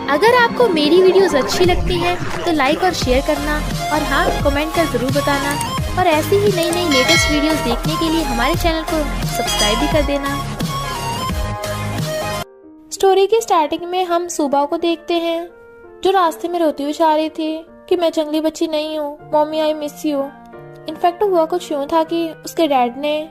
अगर आपको मेरी वीडियोस अच्छी लगती हैं तो लाइक और शेयर करना और हाँ कमेंट कर ज़रूर बताना और ऐसी ही नई नई लेटेस्ट वीडियोस देखने के लिए हमारे चैनल को सब्सक्राइब भी कर देना। स्टोरी की स्टार्टिंग में हम सुबह को देखते हैं जो रास्ते में रोती हुई जा रही थी कि मैं जंगली बच्ची नहीं हूँ, mummy I miss you. In fact हुआ कुछ यूँ था कि उसके डैड ने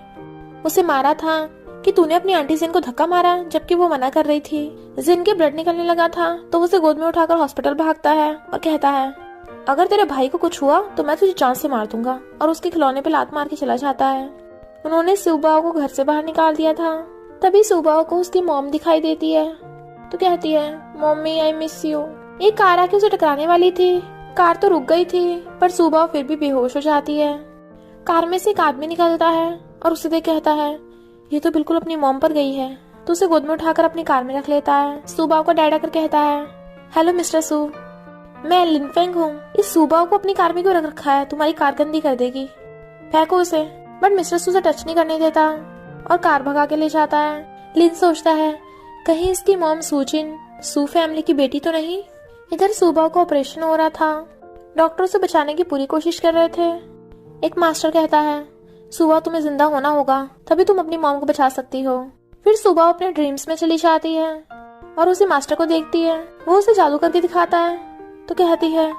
उसे मारा था कि तूने अपनी आंटी जिन को धक्का मारा, जबकि वो मना कर रही थी। जिन के ब्लड निकलने लगा था तो वो उसे गोद में उठाकर हॉस्पिटल भागता है और कहता है अगर तेरे भाई को कुछ हुआ तो मैं तुझे जान से मार दूंगा, और उसके खिलौने पे लात मार के चला जाता है। उन्होंने सुबाओ को घर से बाहर निकाल दिया था। तभी सुबाओ को उसकी मॉम दिखाई देती है तो कहती है मम्मी आई मिस यू। एक कार आके उसे टकराने वाली थी। कार तो रुक गई थी पर सुबाओ फिर भी बेहोश हो जाती है। कार में से एक आदमी निकलता है और उसे देख कहता है ये तो बिल्कुल अपनी मॉम पर गई है, तो उसे गोद में उठाकर अपनी कार में रख लेता है। सुबाओ को डैड आकर कहता है हेलो मिस्टर सू, मैं लिन फेंग हूँ। इस सुबाओ को अपनी कार में क्यों रख रखा है, तुम्हारी कार गंदी कर देगी, फेंको उसे। बट मिस्टर सू उसे टच नहीं करने देता और कार भगा के ले जाता है। लिन सोचता है कहीं इसकी मॉम सूजिन सू फैमिली की बेटी तो नहीं। इधर सुबाओ को ऑपरेशन हो रहा था। डॉक्टर उसे बचाने की पूरी कोशिश कर रहे थे। एक मास्टर कहता है सुबह तुम्हें जिंदा होना होगा, तभी तुम अपनी मॉम को बचा सकती हो। फिर सुबह अपने ड्रीम्स में चली जाती है और उसे मास्टर को देखती है। वो उसे जादू करके दिखाता है तो कहती है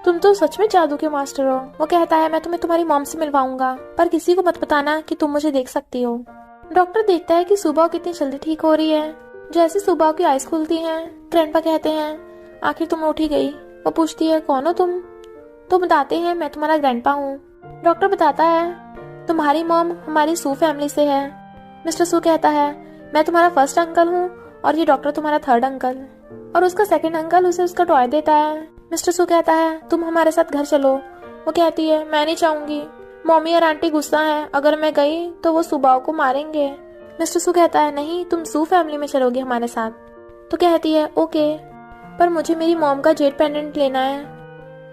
तुम तो सच में जादू के मास्टर हो। वो कहता है मैं तुम्हें तुम्हारी मॉम से मिलवाऊंगा, पर किसी को मत बताना कि तुम मुझे देख सकती हो। डॉक्टर देखता है कि सुबह कितनी जल्दी ठीक हो रही है। जैसे सुबह की आइज खुलती है, ग्रैंडपा कहते हैं आखिर तुम उठ ही गई। वो पूछती है कौन हो तुम, तो बताते हैं मैं तुम्हारा ग्रैंडपा हूँ। डॉक्टर बताता है तुम्हारी मॉम हमारी सू फैमिली से है। मिस्टर सू कहता है मैं तुम्हारा फर्स्ट अंकल हूँ और ये डॉक्टर तुम्हारा थर्ड अंकल। और उसका सेकंड अंकल उसे उसका टॉय देता है। मिस्टर सू कहता है तुम हमारे साथ घर चलो। वो कहती है मैं नहीं चाहूंगी, मम्मी और आंटी गुस्सा है, अगर मैं गई तो वो सुबाओ को मारेंगे। मिस्टर सू कहता है नहीं, तुम सू फैमिली में चलोगे हमारे साथ। तो कहती है ओके, पर मुझे मेरी मॉम का जेट पेंडेंट लेना है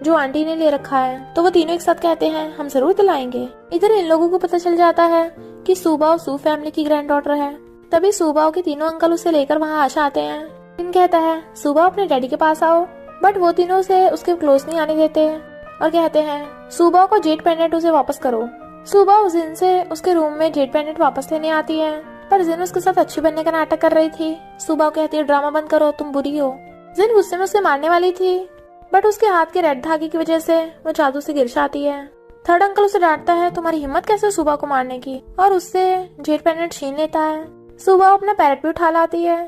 जो आंटी ने ले रखा है। तो वो तीनों एक साथ कहते हैं हम जरूर दिलाएंगे। इधर इन लोगों को पता चल जाता है कि सुबाओ सू फैमिली की ग्रैंड डॉटर है। तभी सुबाओ के तीनों अंकल उसे लेकर वहाँ आ जाते हैं। इन कहता है सुबाओ अपने डैडी के पास आओ, बट वो तीनों उसे उसके क्लोज नहीं आने देते और कहते हैं सुबाओ को जेट पेंडेंट उसे वापस करो। सुबाओ जिन से उसके रूम में जेट पेंडेंट वापस लेने आती है, पर जिन उसके साथ अच्छी बनने का नाटक कर रही थी। सुबाओ कहती है ड्रामा बंद करो, तुम बुरी हो। जिन गुस्से में उसे मारने वाली थी, बट उसके हाथ के रेड धागे की वजह से वो जादू से गिर जाती है। थर्ड अंकल उसे डांटता है तुम्हारी हिम्मत कैसे सुबह को मारने की, और उससे जेट पेंडेंट छीन लेता है। सुबह अपना पैरट भी उठा लाती है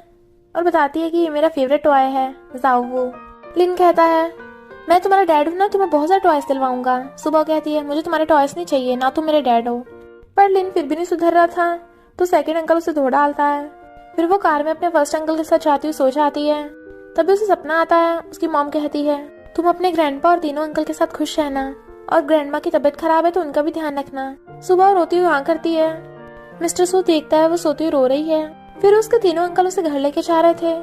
और बताती है कि ये मेरा फेवरेट टॉय है जाओ। लिन कहता है मैं तुम्हारा डैड हूँ ना, तुम्हें बहुत सारे टॉयज दिलवाऊंगा। सुबह कहती है मुझे तुम्हारे टॉयज नहीं चाहिए, ना तुम मेरे डैड हो। पर लिन फिर भी नहीं सुधर रहा था तो सेकेंड अंकल उसे धो डालता है। फिर वो कार में अपने फर्स्ट अंकल के साथ जाती हुई सो जाती है। तभी उसे सपना आता है। उसकी मॉम कहती है तुम अपने ग्रैंडपा और तीनों अंकल के साथ खुश रहना, और ग्रैंडमा की तबीयत खराब है तो उनका भी ध्यान रखना। सुबह रोती हुई हाँ करती है। मिस्टर सू देखता है वो सोती हुई रो रही है। फिर उसके तीनों अंकल उसे घर लेके जा रहे थे,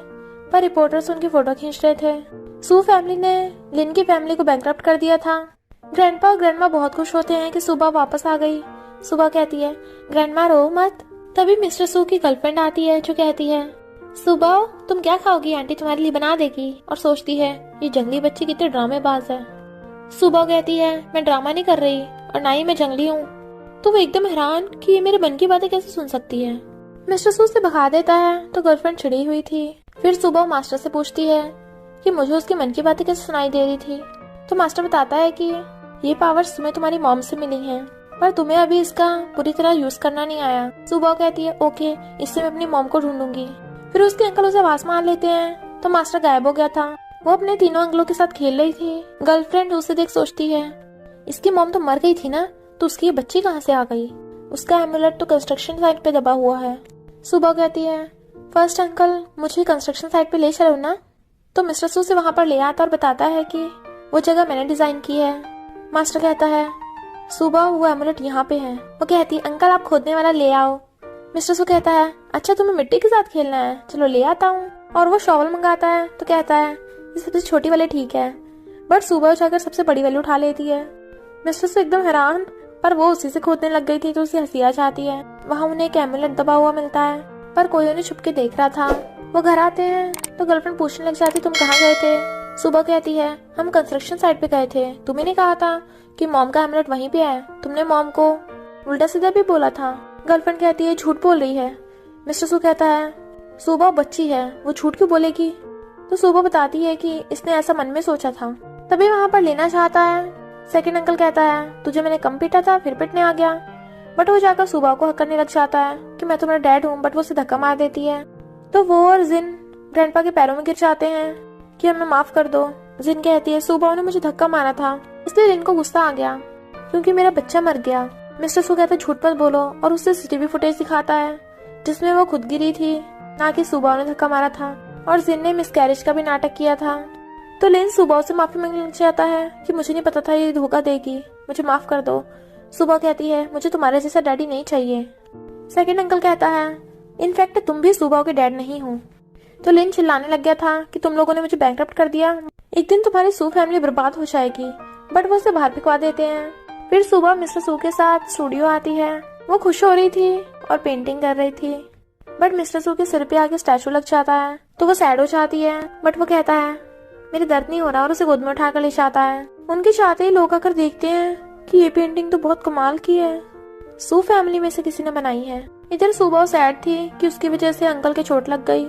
पर रिपोर्टर्स उनकी फोटो खींच रहे थे। सू फैमिली ने लिन की फैमिली को बैंकरप्ट कर दिया था। ग्रैंडपा और ग्रैंडमा बहुत खुश होते हैं कि सुबह वापस आ गई। सुबह कहती है ग्रैंडमा रो मत। तभी मिस्टर सू की गर्लफ्रेंड आती है जो कहती है सुबह तुम क्या खाओगी, आंटी तुम्हारे लिए बना देगी। और सोचती है ये जंगली बच्ची कितने ड्रामेबाज है। सुबह कहती है मैं ड्रामा नहीं कर रही और ना ही मैं जंगली हूँ। तो वो एकदम हैरान कि ये मेरे मन की बातें कैसे सुन सकती है। मिस्टर सू से भगा देता है तो गर्लफ्रेंड चिड़ी हुई थी। फिर सुबह मास्टर से पूछती है कि मुझे उसके मन की बातें कैसे सुनाई दे रही थी। तो मास्टर बताता है कि ये पावर्स तुम्हें तुम्हारी मॉम से मिली हैं, पर तुम्हें अभी इसका पूरी तरह यूज करना नहीं आया। सुबह कहती है ओके, इससे मैं अपनी मॉम को ढूंढूंगी। फिर उसके अंकल उसे आवाज मार लेते हैं तो मास्टर गायब हो गया था। वो अपने तीनों अंकलों के साथ खेल रही थी। गर्लफ्रेंड उसे देख सोचती है इसकी मॉम तो मर गई थी ना, तो उसकी ये बच्ची कहाँ से आ गई। उसका एमुलेट तो कंस्ट्रक्शन साइट पे दबा हुआ है। सुबह कहती है फर्स्ट अंकल मुझे कंस्ट्रक्शन साइट पे ले चलो ना। तो मिस्टर सू से वहाँ पर ले आता और बताता है कि वो जगह मैंने डिजाइन की है। मास्टर कहता है सुबह वो एमुलेट यहाँ पे है। वो कहती है अंकल आप खोदने वाला ले आओ। मिस्टर सू कहता है अच्छा तुम्हें मिट्टी के साथ खेलना है, चलो ले आता हूँ। और वो शॉवल मंगाता है तो कहता है ये सबसे छोटी वाली ठीक है, बट सुबह जाकर सबसे बड़ी वाली उठा लेती है। मिस्टर सू एकदम हैरान, पर वो उसी से खोदने लग गई थी तो उसे हंसी आ जाती है। वहाँ उन्हें एक एमुलेट दबा हुआ मिलता है, पर कोई उन्हें छुप के देख रहा था। वो घर आते हैं तो गर्लफ्रेंड पूछने लग जाती तुम कहाँ गए थे। सुबह कहती है हम कंस्ट्रक्शन साइट पे गए थे, तुम्हें नहीं कहा था कि मॉम का हेमलेट वहीं पे है, तुमने मॉम को उल्टा सीधा भी बोला था। गर्लफ्रेंड कहती है झूठ बोल रही है। मिस्टर सू कहता है सुबह बच्ची है, वो झूठ क्यों बोलेगी। तो सुबह बताती है कि इसने ऐसा मन में सोचा था, तभी वहाँ पर लेना चाहता है। सेकंड अंकल कहता है तुझे मैंने कम पीटा था फिर पिटने आ गया। बट वो जाकर सुबह को हक करने लग जाता है कि मैं तुम्हारा डैड हूँ, बट वो उसे धक्का मार देती है। तो वो और जिन ग्रैंडपा के पैरों में गिर जाते हैं कि हमें माफ कर दो। जिन कहती है सुबह ने मुझे धक्का मारा था इसलिए जिन को गुस्सा आ गया क्योंकि मेरा बच्चा मर गया। मिस्टर सू कहता है झूठ मत बोलो और उससे सीसीटीवी फुटेज दिखाता है जिसमें वो खुद गिरी थी, ना कि सुबह ने धक्का मारा था। और जिन ने मिसकैरेज का भी नाटक किया था। तो लिन सुबह से माफी मांगने लग जाता है कि मुझे नहीं पता था ये धोखा देगी, मुझे माफ कर दो। सुबह कहती है मुझे तुम्हारे जैसा डैडी नहीं चाहिए। सेकंड अंकल कहता है इनफैक्ट तुम भी सुबह के डैड नहीं हो। तो लिन चिल्लाने लग गया था कि तुम लोगों ने मुझे बैंकरप्ट कर दिया, एक दिन तुम्हारी सू फैमिली बर्बाद हो जाएगी। बट वो उसे बाहर फिकवा देते हैं। फिर सुबह मिस्टर सू के साथ स्टूडियो आती है। वो खुश हो रही थी और पेंटिंग कर रही थी, बट मिस्टर सू के सिर पे आके स्टैचू लग जाता है तो वो सैड हो जाती है। बट वो कहता है मेरे दर्द नहीं हो रहा और उसे गोद में उठाकर ले जाता है। उनके चाहते ही लोग आकर देखते हैं कि ये पेंटिंग तो बहुत कमाल की है, सू फैमिली में से किसी ने बनाई है। इधर सुबह सैड थी कि उसकी वजह से अंकल के चोट लग गई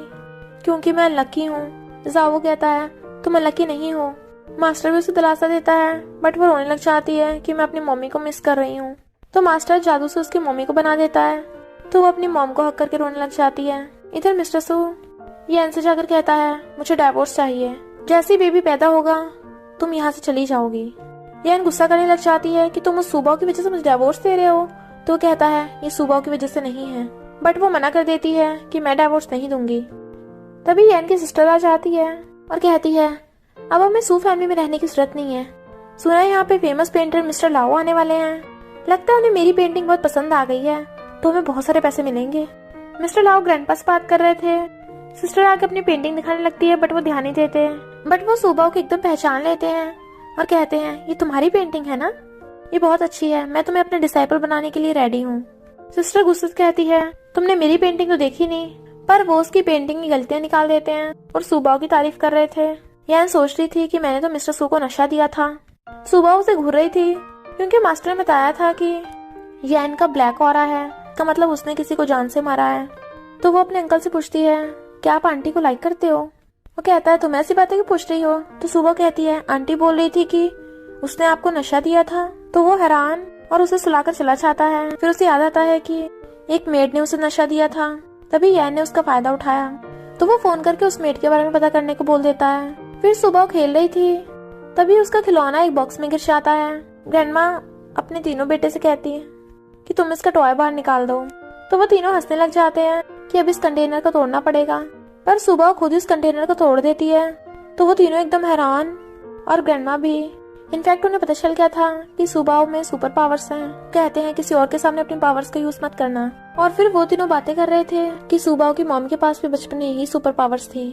क्योंकि मैं अनलकी हूँ। जाओ कहता है तुम अनलकी नहीं हो। मास्टर भी उसे दिलासा देता है बट वो रोने लग जाती है कि मैं अपनी मम्मी को मिस कर रही हूँ। तो मास्टर जादू से उसकी मम्मी को बना देता है तो वो अपनी मॉम को हक करके रोने लग जाती है। इधर मिस्टर सू यैन से जाकर कहता है मुझे डाइवोर्स चाहिए, जैसे ही बेबी पैदा होगा तुम यहाँ से चली जाओगी। यैन गुस्सा करने लग जाती है कि तुम उस सुबह की वजह से मुझे डाइवोर्स दे रहे हो। तो वो कहता है ये सुबह की वजह से नहीं है, बट वो मना कर देती है कि मैं डाइवोर्स नहीं दूंगी। तभी यैन की सिस्टर आ जाती है और कहती है अब हमें सू फैमिली में रहने की जरूरत नहीं है। सुना है यहाँ पे फेमस पेंटर मिस्टर लाओ आने वाले हैं, लगता है उन्हें मेरी पेंटिंग बहुत पसंद आ गई है तो हमें बहुत सारे पैसे मिलेंगे। मिस्टर लाओ ग्रैंडपा से बात कर रहे थे। सिस्टर आके अपनी पेंटिंग दिखाने लगती है बट वो ध्यान नहीं देते। बट वो सुबह को एकदम पहचान लेते हैं और कहते हैं ये तुम्हारी पेंटिंग है ना, ये बहुत अच्छी है, मैं तुम्हें अपने डिसाइपल बनाने के लिए रेडी हूँ। सिस्टर गुस्से से कहती है तुमने मेरी पेंटिंग तो देखी नहीं, पर वो उसकी पेंटिंग की गलतियाँ निकाल देते हैं और सुबह की तारीफ कर रहे थे। यान सोच रही थी कि मैंने तो मिस्टर सू को नशा दिया था। सुबह उसे घूर रही थी क्योंकि मास्टर ने बताया था कि यैन का ब्लैक ऑरा है, का मतलब उसने किसी को जान से मारा है। तो वो अपने अंकल से पूछती है क्या आप आंटी को लाइक करते हो। वो कहता है तुम ऐसी बातें क्यों पूछ रही हो। तो सुबह कहती है आंटी बोल रही थी कि उसने आपको नशा दिया था। तो वो हैरान और उसे सुलाकर चला जाता है। फिर उसे याद आता है कि एक मेड ने उसे नशा दिया था, तभी यैन ने उसका फायदा उठाया। तो वो फोन करके उस मेड के बारे में पता करने को बोल देता है। फिर सुबह खेल रही थी तभी उसका खिलौना एक बॉक्स में गिर जाता है। ग्रैंडमा अपने तीनों बेटे से कहती है कि तुम इसका टॉय बाहर निकाल दो। तो वो तीनों हंसने लग जाते हैं कि अब इस कंटेनर को तोड़ना पड़ेगा, पर सुबह खुद इस कंटेनर को तोड़ देती है। तो वो तीनों एकदम हैरान और ग्रैंडमा भी। इनफैक्ट उन्हें पता चल गया था कि सुबह में सुपर पावर्स हैं। कहते हैं किसी और के सामने अपनी पावर्स का यूज मत करना। और फिर वो तीनों बातें कर रहे थे कि सुबह की मॉम के पास भी बचपन में यही सुपर पावर्स थी।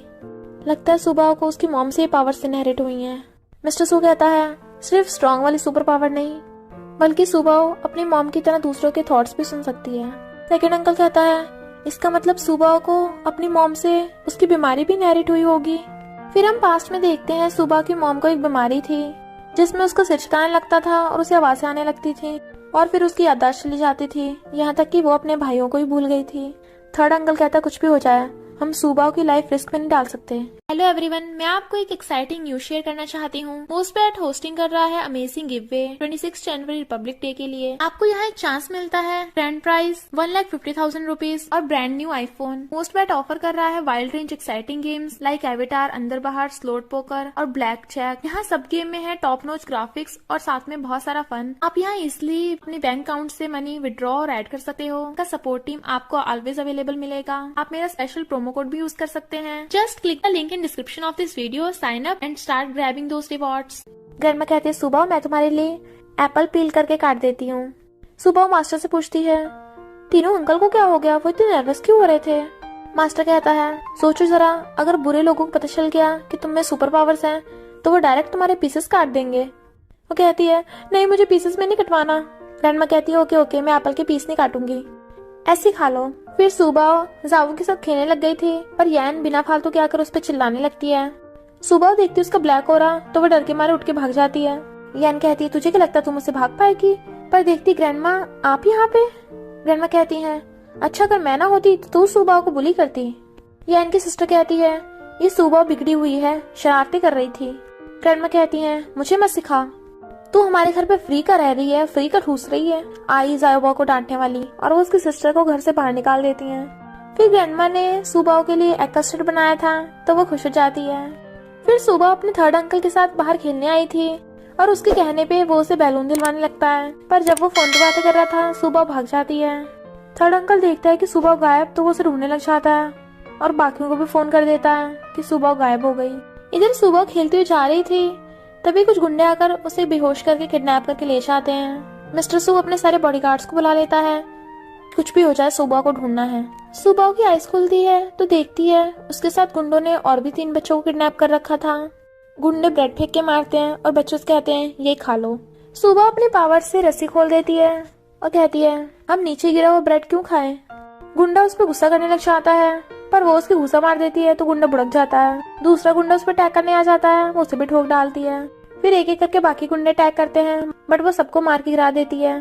लगता है सुबह को उसकी मॉम से ये पावर्स इनहेरिट हुई हैं। मिस्टर सू कहता है सिर्फ स्ट्रॉन्ग वाली सुपर पावर नहीं, बल्कि सुबह अपनी मॉम की तरह दूसरों के थॉट्स भी सुन सकती है। सेकंड अंकल कहता है इसका मतलब सुबह को अपनी मॉम से उसकी बीमारी भी इनहेरिट हुई होगी। फिर हम पास्ट में देखते हैं सुबह की मॉम को एक बीमारी थी जिसमें उसको सिर चकाने लगता था और उसे आवाजें आने लगती थी और फिर उसकी याददाश्त चली जाती थी, यहाँ तक कि वो अपने भाइयों को ही भूल गई थी। थर्ड अंकल कहता कुछ भी हो जाए हम सुबह की लाइफ रिस्क में नहीं डाल सकते। हेलो एवरीवन, मैं आपको एक एक्साइटिंग न्यूज शेयर करना चाहती हूँ। मोस्टबैट होस्टिंग कर रहा है अमेजिंग गिव वे 26 जनवरी रिपब्लिक डे के लिए। आपको यहाँ एक चांस मिलता है ग्रैंड प्राइज 1,50,000 रुपीज और ब्रांड न्यू आईफोन। मोस्टबैट ऑफर कर रहा है wild range exciting games like Avatar, अंदर बाहर, स्लोट पोकर और ब्लैक जैक। यहाँ सब गेम में है टॉप नॉच ग्राफिक्स और साथ में बहुत सारा फन। आप यहाँ इजिली अपने बैंक अकाउंट से मनी विड्रॉ और ऐड कर सकते हो। का सपोर्ट टीम आपको ऑलवेज अवेलेबल मिलेगा। आप मेरा स्पेशल प्रोमो कोड भी यूज कर सकते हैं। Just click the link in description of this video, sign up and start grabbing those rewards. Grandma कहती है सुबह मैं तुम्हारे लिए एप्पल पील करके काट देती हूँ। सुबह मास्टर से पूछती है तीनों अंकल को क्या हो गया, वो इतने नर्वस क्यों हो रहे थे। मास्टर कहता है सोचो जरा, अगर बुरे लोगों को पता चल गया कि तुम में सुपर पावर्स हैं तो वो डायरेक्ट तुम्हारे पीसेस काट देंगे। वो कहती है नहीं, मुझे पीसेस में नहीं कटवाना। ग्रैंडमा कहती है ओके ओके, मैं एप्पल के पीस नहीं काटूंगी, ऐसे खा लो। फिर सुबह जावू के साथ खेलने लग गई थी, पर यान बिना फालतू के आकर उस पर चिल्लाने लगती है। सुबह देखती उसका ब्लैक हो रहा तो वो डर के मारे उठ के भाग जाती है। यान कहती है तुझे क्या लगता तुम उससे भाग पाएगी, पर देखती ग्रैंडमा आप यहाँ पे। ग्रैंडमा कहती है अच्छा अगर मैं ना होती तो तू सुबह को बुली करती। यान की सिस्टर कहती है ये सुबह बिगड़ी हुई है, शरारतें कर रही थी। ग्रैंडमा कहती है मुझे मत सिखा, तू हमारे घर पे फ्री का रह रही है, फ्री का ठूस रही है। आई जायोबा को डांटने वाली और वो उसकी सिस्टर को घर से बाहर निकाल देती हैं। फिर ग्रैंडमा ने सुबह के लिए एग कस्टर्ड बनाया था तो वो खुश हो जाती है। फिर सुबह अपने थर्ड अंकल के साथ बाहर खेलने आई थी और उसके कहने पे वो उसे बैलून दिलवाने लगता है, पर जब वो फोन पे बातें कर रहा था सुबह भाग जाती है। थर्ड अंकल देखता है कि सुबह गायब तो वो उसे ढूंढने लग जाता है और बाकियों को भी फोन कर देता है कि सुबह गायब हो गई। इधर सुबह खेलती हुई जा रही थी तभी कुछ गुंडे आकर उसे बेहोश करके किडनैप करके ले जाते हैं। मिस्टर सू अपने सारे बॉडीगार्ड्स को बुला लेता है, कुछ भी हो जाए सुबह को ढूंढना है। सुबह की आइस खुलती है तो देखती है उसके साथ गुंडों ने और भी 3 बच्चों को किडनैप कर रखा था। गुंडे ब्रेड फेंक के मारते हैं और बच्चों से कहते हैं ये खा लो। सुबह अपने पावर से रस्सी खोल देती है और कहती है हम नीचे गिरा हुआ ब्रेड क्यों खाएं। गुंडा उस पर गुस्सा करने लग जाता है पर वो उसकी घुसा मार देती है तो गुंडा बुड़क जाता है। दूसरा गुंडा उस पर अटैक करने आ जाता है, वो उसे भी ठोक डालती है। फिर एक एक करके बाकी गुंडे अटैक करते हैं बट वो सबको मार के गिरा देती है।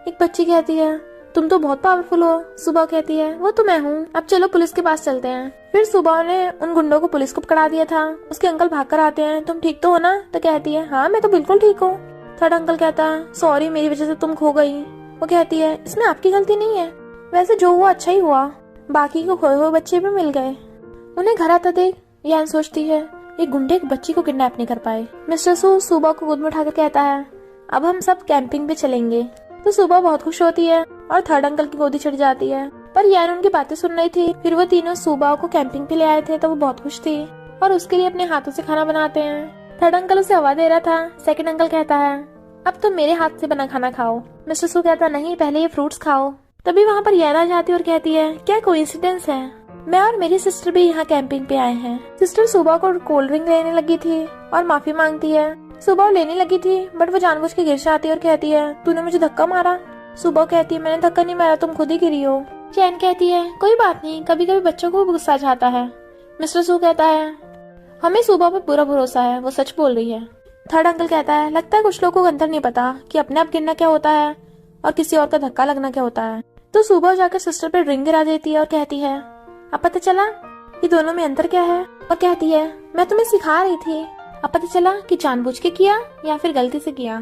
एक बच्ची कहती है तुम तो बहुत पावरफुल हो। सुबह कहती है वो तो मैं हूँ, अब चलो पुलिस के पास चलते हैं। फिर सुबह ने उन गुंडों को पुलिस को पकड़ा दिया था। उसके अंकल भाग कर आते हैं, तुम ठीक तो हो ना? तो कहती है हाँ मैं तो बिल्कुल ठीक हूँ। थर्ड अंकल कहता है सॉरी मेरी वजह से तुम खो गई। वो कहती है इसमें आपकी गलती नहीं है, वैसे जो हुआ अच्छा ही हुआ, बाकी को खोए हुए बच्चे भी मिल गए। उन्हें घर आता देख यान सोचती है ये गुंडे एक बच्ची को किडनैप नहीं कर पाए। मिस्टर सू सुबह को गोद में उठाकर कहता है अब हम सब कैंपिंग पे चलेंगे। तो सुबह बहुत खुश होती है और थर्ड अंकल की गोदी चढ़ जाती है, पर यान उनकी बातें सुन रही थी। फिर वो तीनों सुबह को कैंपिंग पे ले आए थे तो वो बहुत खुश थी और उसके लिए अपने हाथों से खाना बनाते हैं। थर्ड अंकल उसे हवा दे रहा था। सेकंड अंकल कहता है अब तो मेरे हाथ से बना खाना खाओ। मिस्टर सू कहता नहीं पहले ये फ्रूट्स खाओ। तभी वहाँ पर यान आ जाती है और कहती है क्या कोइंसिडेंस है, मैं और मेरी सिस्टर भी यहाँ कैंपिंग पे आए हैं। सिस्टर सुबह को कोल्ड ड्रिंक लेने लगी थी और माफी मांगती है। सुबह लेने लगी थी बट वो जानबूझ के गिर जाती है और कहती है तूने मुझे धक्का मारा। सुबह कहती है मैंने धक्का नहीं मारा, तुम खुद ही गिरी हो। चैन कहती है कोई बात नहीं, कभी कभी बच्चों को भी गुस्सा आ जाता है। मिस्टर सू कहता है हमें सुबह पे पूरा भरोसा है, वो सच बोल रही है। थर्ड अंकल कहता है लगता है कुछ लोगों को अंतर नहीं पता कि अपने आप गिरना क्या होता है और किसी और का धक्का लगना क्या होता है। तो सुबह जाकर सिस्टर पे ड्रिंक गिरा देती है और कहती है अब पता चला ये दोनों में अंतर क्या है। और कहती है मैं तुम्हें सिखा रही थी, अब पता चला कि जानबूझ के किया या फिर गलती से किया।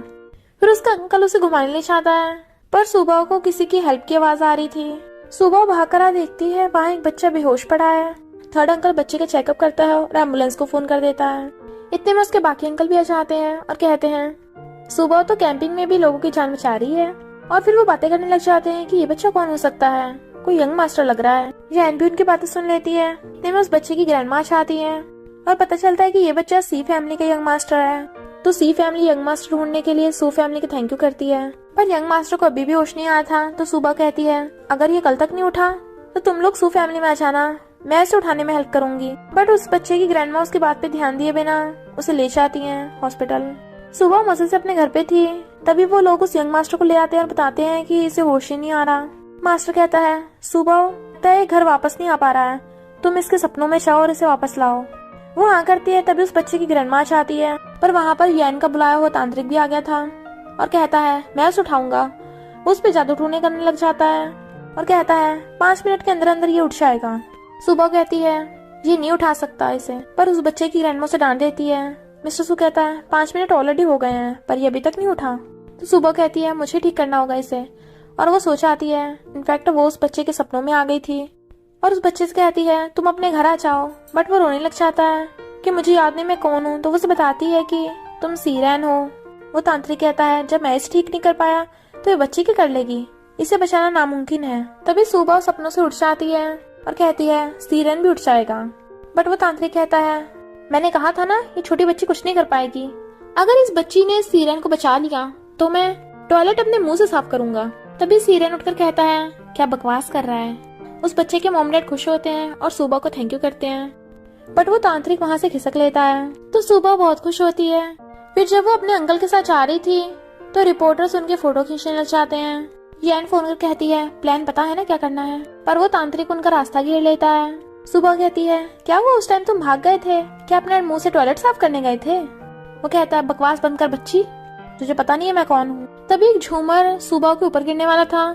फिर उसका अंकल उसे घुमाने ले जाता है पर सुबह को किसी की हेल्प की आवाज आ रही थी। सुबह भाग कर देखती है वहाँ एक बच्चा बेहोश पड़ा है। थर्ड अंकल बच्चे का चेकअप करता है और एम्बुलेंस को फोन कर देता है। इतने में उसके बाकी अंकल भी आ जाते हैं और कहते हैं सुबह तो कैंपिंग में भी लोगों की जान बचा रही है। और फिर वो बातें करने लग जाते हैं कि ये बच्चा कौन हो सकता है, कोई यंग मास्टर लग रहा है। जैन भी उनकी बातें सुन लेती है। इतने में उस बच्चे की ग्रैंडमा आती है और पता चलता है कि ये बच्चा सी फैमिली का यंग मास्टर है। तो सी फैमिली यंग मास्टर ढूंढने के लिए सू फैमिली को थैंक यू करती है, पर यंग मास्टर को अभी भी होश नहीं आया था। तो सुबह कहती है अगर ये कल तक नहीं उठा तो तुम लोग सू फैमिली में आ जाना, मैं इसे उठाने में हेल्प करूंगी। बट उस बच्चे की ग्रैंडमा उसकी बात पे ध्यान दिए बिना उसे ले जाती है हॉस्पिटल। सुबह मजे से अपने घर पे थी तभी वो लोग उस यंग मास्टर को ले आते हैं और बताते हैं कि इसे होश ही नहीं आ रहा। मास्टर कहता है सुबह तय घर वापस नहीं आ पा रहा है, तुम इसके सपनों में जाओ और इसे वापस लाओ। वो हाँ करती है तभी उस बच्चे की ग्रैंडमा आती है, पर वहाँ पर यान का बुलाया हुआ तांत्रिक भी आ गया था और कहता है मैं उसे उठाऊंगा। वो उस पे जादू टूने करने लग जाता है और कहता है 5 मिनट के अंदर अंदर ये उठ जाएगा। सुबह कहती है ये नहीं उठा सकता इसे, पर उस बच्चे की ग्रैंडमा से डांट देती है। मिस्टर सू कहता है 5 मिनट ऑलरेडी हो गए हैं पर ये अभी तक नहीं उठा। तो सुबह कहती है मुझे ठीक करना होगा इसे, और वो सोच आती है। इनफैक्ट वो उस बच्चे के सपनों में आ गई थी और उस बच्चे से कहती है तुम अपने घर आ जाओ। बट वो रोने लग जाता है कि मुझे याद नहीं मैं कौन हूँ। तो वो उसे बताती है कि तुम सीरैन हो। वो तांत्रिक कहता है जब मैं इसे ठीक नहीं कर पाया तो ये बच्ची क्या कर लेगी, इसे बचाना नामुमकिन है। तभी सुबह सपनों से उठ जाती है और कहती है सीरैन भी उठ जाएगा। बट वो तांत्रिक कहता है मैंने कहा था ना ये छोटी बच्ची कुछ नहीं कर पाएगी, अगर इस बच्ची ने सीरैन को बचा लिया तो मैं टॉयलेट अपने मुंह से साफ करूंगा। तभी सीरैन उठकर कहता है क्या बकवास कर रहा है। उस बच्चे के मॉम डैड खुश होते हैं और सुबह को थैंक यू करते हैं, बट वो तांत्रिक वहाँ से खिसक लेता है। तो सुबह बहुत खुश होती है। फिर जब वो अपने अंकल के साथ जा रही थी तो रिपोर्टर्स उनके फोटो खींचने लग जाते हैं। यान फोन कर कहती है प्लान पता है ना क्या करना है, पर वो तांत्रिक उनका रास्ता घेर लेता है। सुबह कहती है क्या वो उस टाइम तुम भाग गए थे, क्या अपने मुंह से टॉयलेट साफ करने गए थे? वो कहता है बकवास बंद कर बच्ची, तुझे पता नहीं है मैं कौन हूँ। तभी एक झूमर सुबह के ऊपर गिरने वाला था,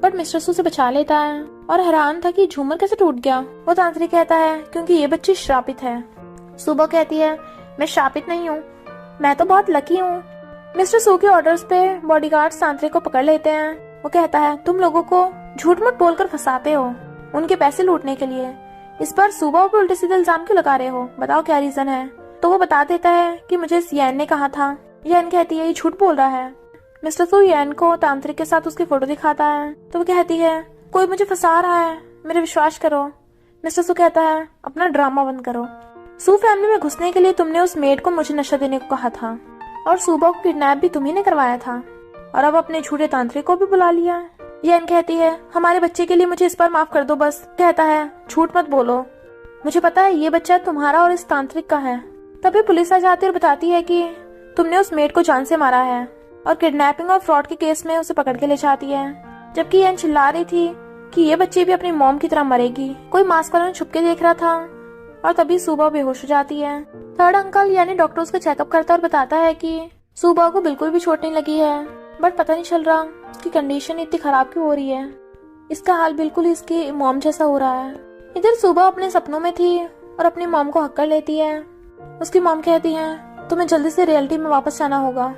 बट मिस्टर सू से बचा लेता है और हैरान था कि झूमर कैसे टूट गया। वो तांत्रिक कहता है क्योंकि ये बच्ची श्रापित है। सुबह कहती है मैं श्रापित नहीं हूँ, मैं तो बहुत लकी हूँ। मिस्टर सू के ऑर्डर्स पे बॉडीगार्ड्स तांत्रिक को पकड़ लेते हैं। वो कहता है तुम लोगों को झूठ मूठ बोलकर फंसाते हो उनके पैसे लूटने के लिए, इस पर सुबह पे उल्टे सीधे इल्जाम क्यों लगा रहे हो, बताओ क्या रीजन है? तो वो बता देता है कि मुझे यैन ने कहा था। यैन कहती है ये झूठ बोल रहा है। मिस्टर सू यैन को तांत्रिक के साथ उसकी फोटो दिखाता है, तो वो कहती है कोई मुझे फंसा रहा है, मेरे विश्वास करो। मिस्टर सू कहता है अपना ड्रामा बंद करो। सू फैमिली में घुसने के लिए तुमने उस मेड को मुझे नशा देने को कहा था और सुबह को किडनैप भी तुम्ही ने करवाया था, और अब अपने झूठे तांत्रिक को भी बुला लिया। यैन कहती है हमारे बच्चे के लिए मुझे इस बार माफ कर दो बस। कहता है झूठ मत बोलो, मुझे पता है ये बच्चा तुम्हारा और इस तांत्रिक का है। तभी पुलिस आ जाती है और बताती है कि तुमने उस मेड को जान से मारा है और किडनैपिंग और फ्रॉड के केस में उसे पकड़ के ले जाती है। जबकि यैन चिल्ला रही थी कि ये बच्ची भी अपनी मॉम की तरह मरेगी। कोई मास्क वाला छुप के देख रहा था और तभी सुबह बेहोश हो जाती है। थर्ड अंकल यानी डॉक्टर उसका चेकअप करता है और बताता है कि सुबह को बिल्कुल भी चोट नहीं लगी है, बट पता नहीं चल रहा उसकी कंडीशन इतनी खराब क्यों हो रही है, इसका हाल बिल्कुल इसकी मॉम जैसा हो रहा है। इधर सुबह अपने सपनों में थी और अपनी मॉम को हक कर लेती है। उसकी मॉम कहती है तुम्हें जल्दी से रियलिटी में वापस जाना होगा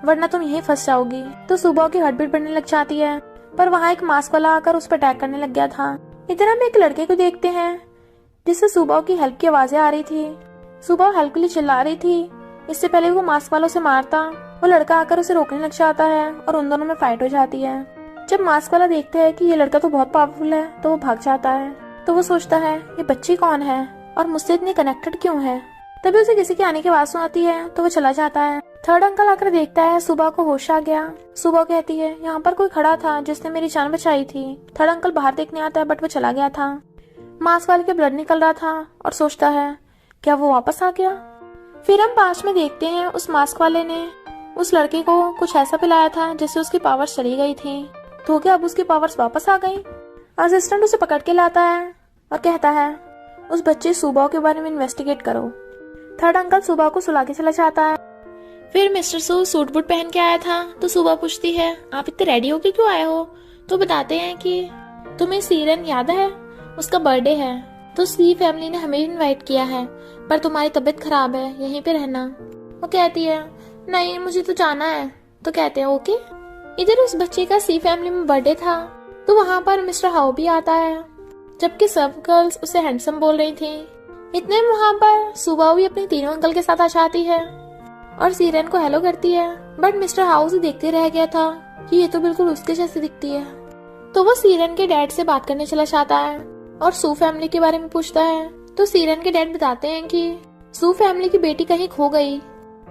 वरना तुम यहीं फंस जाओगी। तो सुबह की हार्ट बीट बढ़ने लग जाती है, पर वहाँ एक मास्क वाला आकर उस पर अटैक करने लग गया था। इधर हम एक लड़के को देखते हैं जिससे सुबह की हेल्प की आवाजें आ रही थी। सुबह हेल्प के लिए चिल्ला रही थी, इससे पहले वो मास्क वालों से मारता वो लड़का आकर उसे रोकने लग जाता है और उन दोनों में फाइट हो जाती है। जब मास्क वाला देखते है कि ये लड़का तो बहुत पावरफुल है तो वो भाग जाता है। तो वो सोचता है ये बच्ची कौन है और मुझसे इतनी कनेक्टेड क्यों है। तभी उसे किसी के आने की आवाज सुनाती है तो वो चला जाता है। थर्ड अंकल आकर देखता है सुबह को होश आ गया। सुबह कहती है यहाँ पर कोई खड़ा था जिसने मेरी जान बचाई थी। थर्ड अंकल बाहर देखने आता है बट वो चला गया था। मास्क वाले के ब्लड निकल रहा था और सोचता है क्या वो वापस आ गया। फिर हम पास में देखते हैं उस मास्क वाले ने उस लड़के को कुछ ऐसा पिलाया था जिससे उसकी पावर्स चली गई थी, तो क्या अब उसकी पावर्स वापस आ गई। असिस्टेंट उसे पकड़ के लाता है और कहता है उस बच्चे सुबह के बारे में इन्वेस्टिगेट करो। थर्ड अंकल सुबह को सुला के चला जाता है। फिर मिस्टर सू सूट बूट पहन के आया था तो सुबह पूछती है आप इतने रेडी होके क्यों आए हो। तो बताते हैं कि तुम्हें सीरन याद है, उसका बर्थडे है तो सी फैमिली ने हमें इनवाइट किया है, पर तुम्हारी तबीयत खराब है यहीं पे रहना। वो कहती है नहीं मुझे तो जाना है। तो कहते हैं ओके। इधर उस बच्चे का सी फैमिली में बर्थडे था तो वहाँ पर मिस्टर हाउ भी आता है, जबकि सब गर्ल्स उसे हैंडसम बोल रही थी। इतने में वहाँ पर सुबह भी अपने तीनों अंकल के साथ आ जाती है और सीरन को हेलो करती है, बट मिस्टर हाउ से देखते रह गया था कि ये तो बिल्कुल उसके जैसी दिखती है। तो वो सीरन के डैड से बात करने चला जाता है और सू फैमिली के बारे में पूछता है। तो सीरन के डैड बताते हैं कि सू फैमिली की बेटी कहीं खो गई,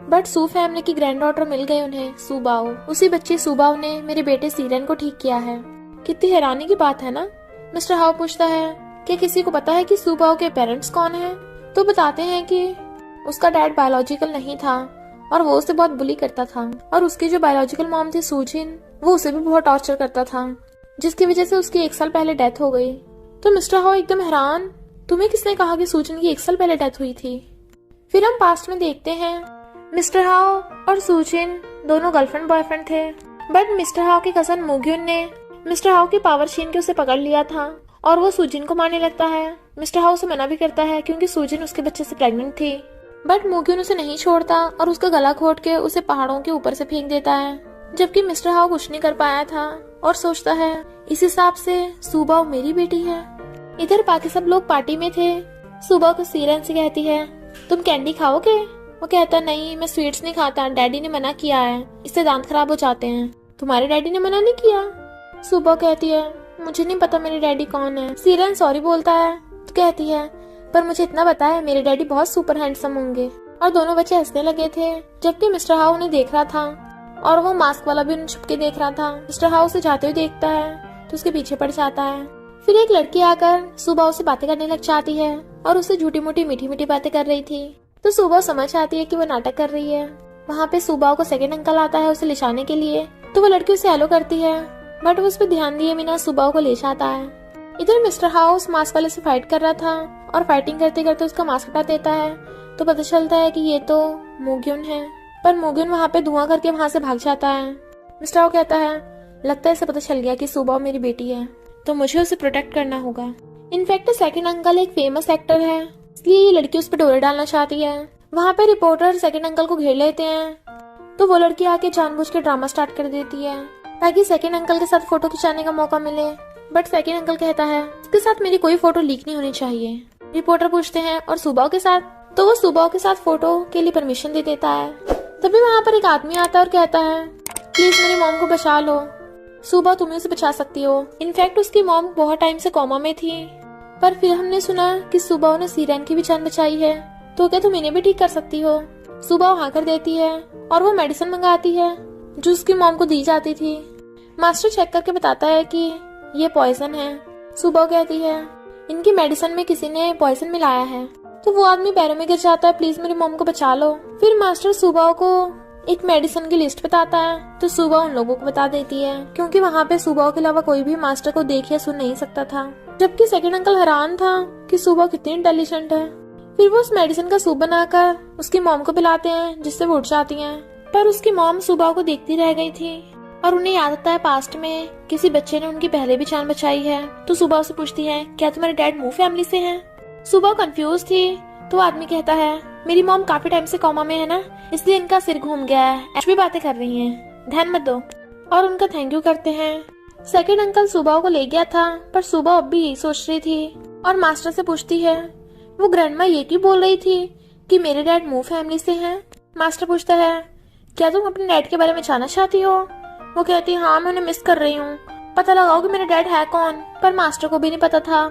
बट सू फैमिली की ग्रैंड डॉटर मिल गई उन्हें, सुबाओ। उसी बच्ची सुबाओ ने मेरे बेटे सीरन को ठीक किया है। कितनी हैरानी की बात है ना। मिस्टर हाउ पूछता है क्या किसी को पता है कि सुबाओ के पेरेंट्स कौन हैं? तो बताते हैं कि उसका डैड बायोलॉजिकल नहीं था और वो उसे बहुत बुली करता था, और उसकी जो बायोलॉजिकल मॉम थी सुजिन वो उसे भी बहुत टॉर्चर करता था, जिसकी वजह से उसकी 1 साल पहले डेथ हो गई। तो मिस्टर हाउ एकदम हैरान, तुम्हें किसने कहा कि सुजिन की 1 साल पहले डेथ हुई थी। फिर हम पास्ट में देखते हैं मिस्टर हाउ और सुजिन दोनों गर्लफ्रेंड बॉयफ्रेंड थे, बट मिस्टर हाउ के कजन मुग्युन ने मिस्टर हाउ की पावर छीन के उसे पकड़ लिया था और वो सुजिन को मारने लगता है। मिस्टर हाउ उसे मना भी करता है क्योंकि सुजिन उसके बच्चे से प्रेग्नेंट थी, बट मुग्युन उसे नहीं छोड़ता और उसका गला घोट के उसे पहाड़ों के ऊपर से फेंक देता है, जबकि मिस्टर हाउ कुछ नहीं कर पाया था और सोचता है इस हिसाब से सुबाओ मेरी बेटी है। इधर बाकी सब लोग पार्टी में थे। सुबह को सीरन से कहती है तुम कैंडी खाओगे? वो कहता नहीं मैं स्वीट्स नहीं खाता, डैडी ने मना किया है, इससे दांत खराब हो जाते हैं। तुम्हारे डैडी ने मना नहीं किया? सुबह कहती है मुझे नहीं पता मेरे डैडी कौन है। सीरन सॉरी बोलता है तो कहती है पर मुझे इतना पता है मेरे डैडी बहुत सुपर हैंडसम होंगे। और दोनों बच्चे हंसने लगे थे, जबकि मिस्टर हाउ उन्हें देख रहा था और वो मास्क वाला भी उन्हें छुप के देख रहा था। मिस्टर हाउ उसे जाते हुए देखता है तो उसके पीछे पड़ जाता है। फिर एक लड़की आकर सुबह से बातें करने लग जाती है और उससे झूठी मूठी मीठी मीठी बातें कर रही थी। तो सुबह समझ आती है कि वो नाटक कर रही है। वहाँ पे सुबह को सेकंड अंकल आता है उसे लिचाने के लिए, तो वो लड़की उसे हेलो करती है, बट वो उस पर ध्यान दिए बिना सुबाओ को ले जाता है। इधर मिस्टर हाउस मास्क वाले से फाइट कर रहा था और फाइटिंग करते करते उसका मास्क हटा देता है तो पता चलता है कि ये तो मोग्युन है। पर मोग्युन वहाँ पे धुआं करके वहाँ से भाग जाता है। मिस्टर हाउ कहता है लगता है इसे पता चल गया कि सुबाओ मेरी बेटी है तो मुझे उसे प्रोटेक्ट करना होगा। इनफैक्ट सेकंड अंकल एक फेमस एक्टर है इसलिए ये लड़की उस पर डोरे डालना चाहती है। वहाँ पे रिपोर्टर सेकंड अंकल को घेर लेते हैं तो वो लड़की आके जानबूझ के ड्रामा स्टार्ट कर देती है ताकि सेकंड अंकल के साथ फोटो खिंचाने का मौका मिले। बट सेकंड अंकल कहता है इसके साथ मेरी कोई फोटो लीक नहीं होनी चाहिए। रिपोर्टर पूछते हैं और सुबाओ के साथ, तो वो सुबाओ के साथ फोटो के लिए परमिशन दे देता है। तभी वहाँ पर एक आदमी आता है और कहता है प्लीज मेरी मॉम को बचा लो, सुबाओ तुम्हें उसे बचा सकती हो। इनफैक्ट उसकी मॉम बहुत टाइम से कोमा में थी पर फिर हमने सुना कि सुबाओ ने सीरेन की भी जान बचाई है तो क्या तुम इन्हें भी ठीक कर सकती हो। सुबाओ हाँ कर देती है और वो मेडिसिन मंगाती है जो उसकी मॉम को दी जाती थी। मास्टर चेक करके बताता है कि ये पॉइजन है। सुबाओ कहती है इनकी मेडिसिन में किसी ने पॉइजन मिलाया है। तो वो आदमी पैरों में गिर जाता है प्लीज मेरी मॉम को बचा लो। फिर मास्टर सुबाओ को एक मेडिसिन की लिस्ट बताता है तो सुबाओ उन लोगों को बता देती है क्योंकि वहाँ पे सुबाओ के अलावा कोई भी मास्टर को देख या सुन नहीं सकता था। जबकि सेकंड अंकल हैरान था कि सुबाओ कितनी इंटेलिजेंट है। फिर वो उस मेडिसिन का सूप बनाकर उसकी मॉम को पिलाते हैं जिससे वो उठ जाती हैं। पर उसकी मॉम सुबाओ को देखती रह गई थी और उन्हें याद आता है पास्ट में किसी बच्चे ने उनकी पहले भी जान बचाई है। तो सुबाओ से पूछती है क्या तुम्हारे डैड मू फैमिली से हैं? सुबाओ कंफ्यूज थी तो आदमी कहता है मेरी मॉम काफी टाइम से कोमा में है ना इसलिए इनका सिर घूम गया है, ऐसी भी बातें कर रही हैं, ध्यान मत दो। और उनका थैंक यू करते हैं। सेकंड अंकल सुबाओ को ले गया था पर सुबाओ अब भी यही सोच रही थी और मास्टर से पूछती है वो ग्रैंडमा ये क्यों बोल रही थी कि मेरे डैड मू फैमिली से हैं? मास्टर पूछता है क्या तुम अपने डैड के बारे में जानना चाहती हो? वो कहती है हाँ मैं उन्हें मिस कर रही हूँ, पता लगाओ कि मेरा डैड है कौन। पर मास्टर को भी नहीं पता था।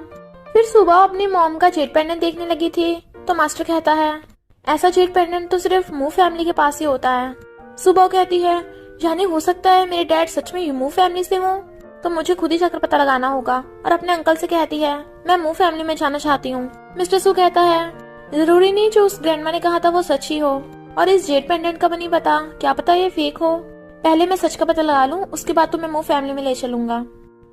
फिर सुबाओ अपनी मॉम का जेट पेंडेंट देखने लगी थी तो मास्टर कहता है ऐसा जेट पेंडेंट तो सिर्फ मू फैमिली के पास ही होता है। सुबाओ कहती है यानी हो सकता है मेरे डैड सच में मू फैमिली से हो तो मुझे खुद ही जाकर पता लगाना होगा। और अपने अंकल से कहती है मैं मू फैमिली में जाना चाहती हूँ। मिस्टर सू कहता है जरूरी नहीं जो उस ग्रैंडमा ने कहा था वो सच ही हो और इस जेट पेंडेंट का भी नहीं पता, क्या पता ये फेक हो। पहले मैं सच का पता लगा लूं उसके बाद तो मैं मू फैमिली में ले चलूंगा।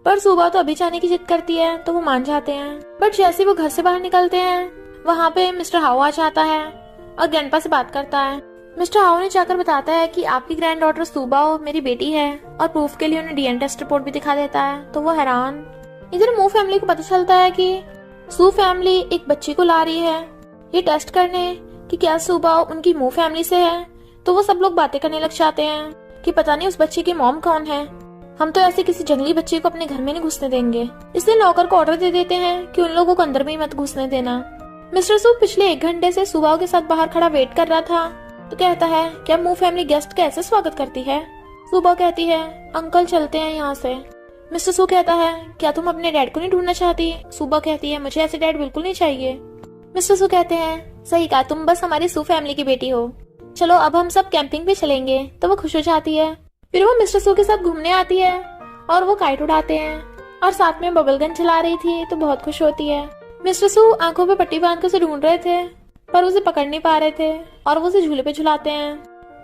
पर सुबाओ तो अभी जाने की जिद करती है तो वो मान जाते हैं। बट जैसे वो घर से बाहर निकलते हैं वहाँ पे मिस्टर हाउ आ जाता है और ग्रैंडपा से बात करता है। मिस्टर हाउ ने जाकर बताता है कि आपकी ग्रैंड डॉटर सुबाओ मेरी बेटी है और प्रूफ के लिए उन्हें डीएनए टेस्ट रिपोर्ट भी दिखा देता है तो वो हैरान। इधर मू फैमिली को पता चलता है कि सू फैमिली एक बच्ची को ला रही है ये टेस्ट करने कि क्या सुबाओ उनकी मू फैमिली से है। तो वो सब लोग बातें करने लग जाते हैं कि पता नहीं उस बच्चे की मॉम कौन है, हम तो ऐसे किसी जंगली बच्चे को अपने घर में नहीं घुसने देंगे। इसलिए नौकर को ऑर्डर दे देते हैं कि उन लोगों को अंदर में ही मत घुसने देना। मिस्टर सू पिछले 1 घंटे से सुबाओ के साथ बाहर खड़ा वेट कर रहा था तो कहता है क्या मू फैमिली गेस्ट का ऐसे स्वागत करती है? सुबाओ कहती है अंकल चलते हैं यहाँ से। मिस्टर सू कहता है क्या तुम अपने डैड को नहीं ढूंढना चाहती? सुबाओ कहती है मुझे ऐसे डैड बिल्कुल नहीं चाहिए। मिस्टर सू कहते हैं सही कहा, तुम बस हमारी सू फैमिली की बेटी हो, चलो अब हम सब कैंपिंग पे चलेंगे। तो वो खुश हो जाती है। फिर वो मिस्टर सू के साथ घूमने आती है और वो काइट उड़ाते हैं और साथ में बबल गन चला रही थी तो बहुत खुश होती है। मिस्टर सू आंखों पे पट्टी बांध कर उसे ढूंढ रहे थे पर उसे पकड़ नहीं पा रहे थे और वो उसे झूले पे झुलाते हैं।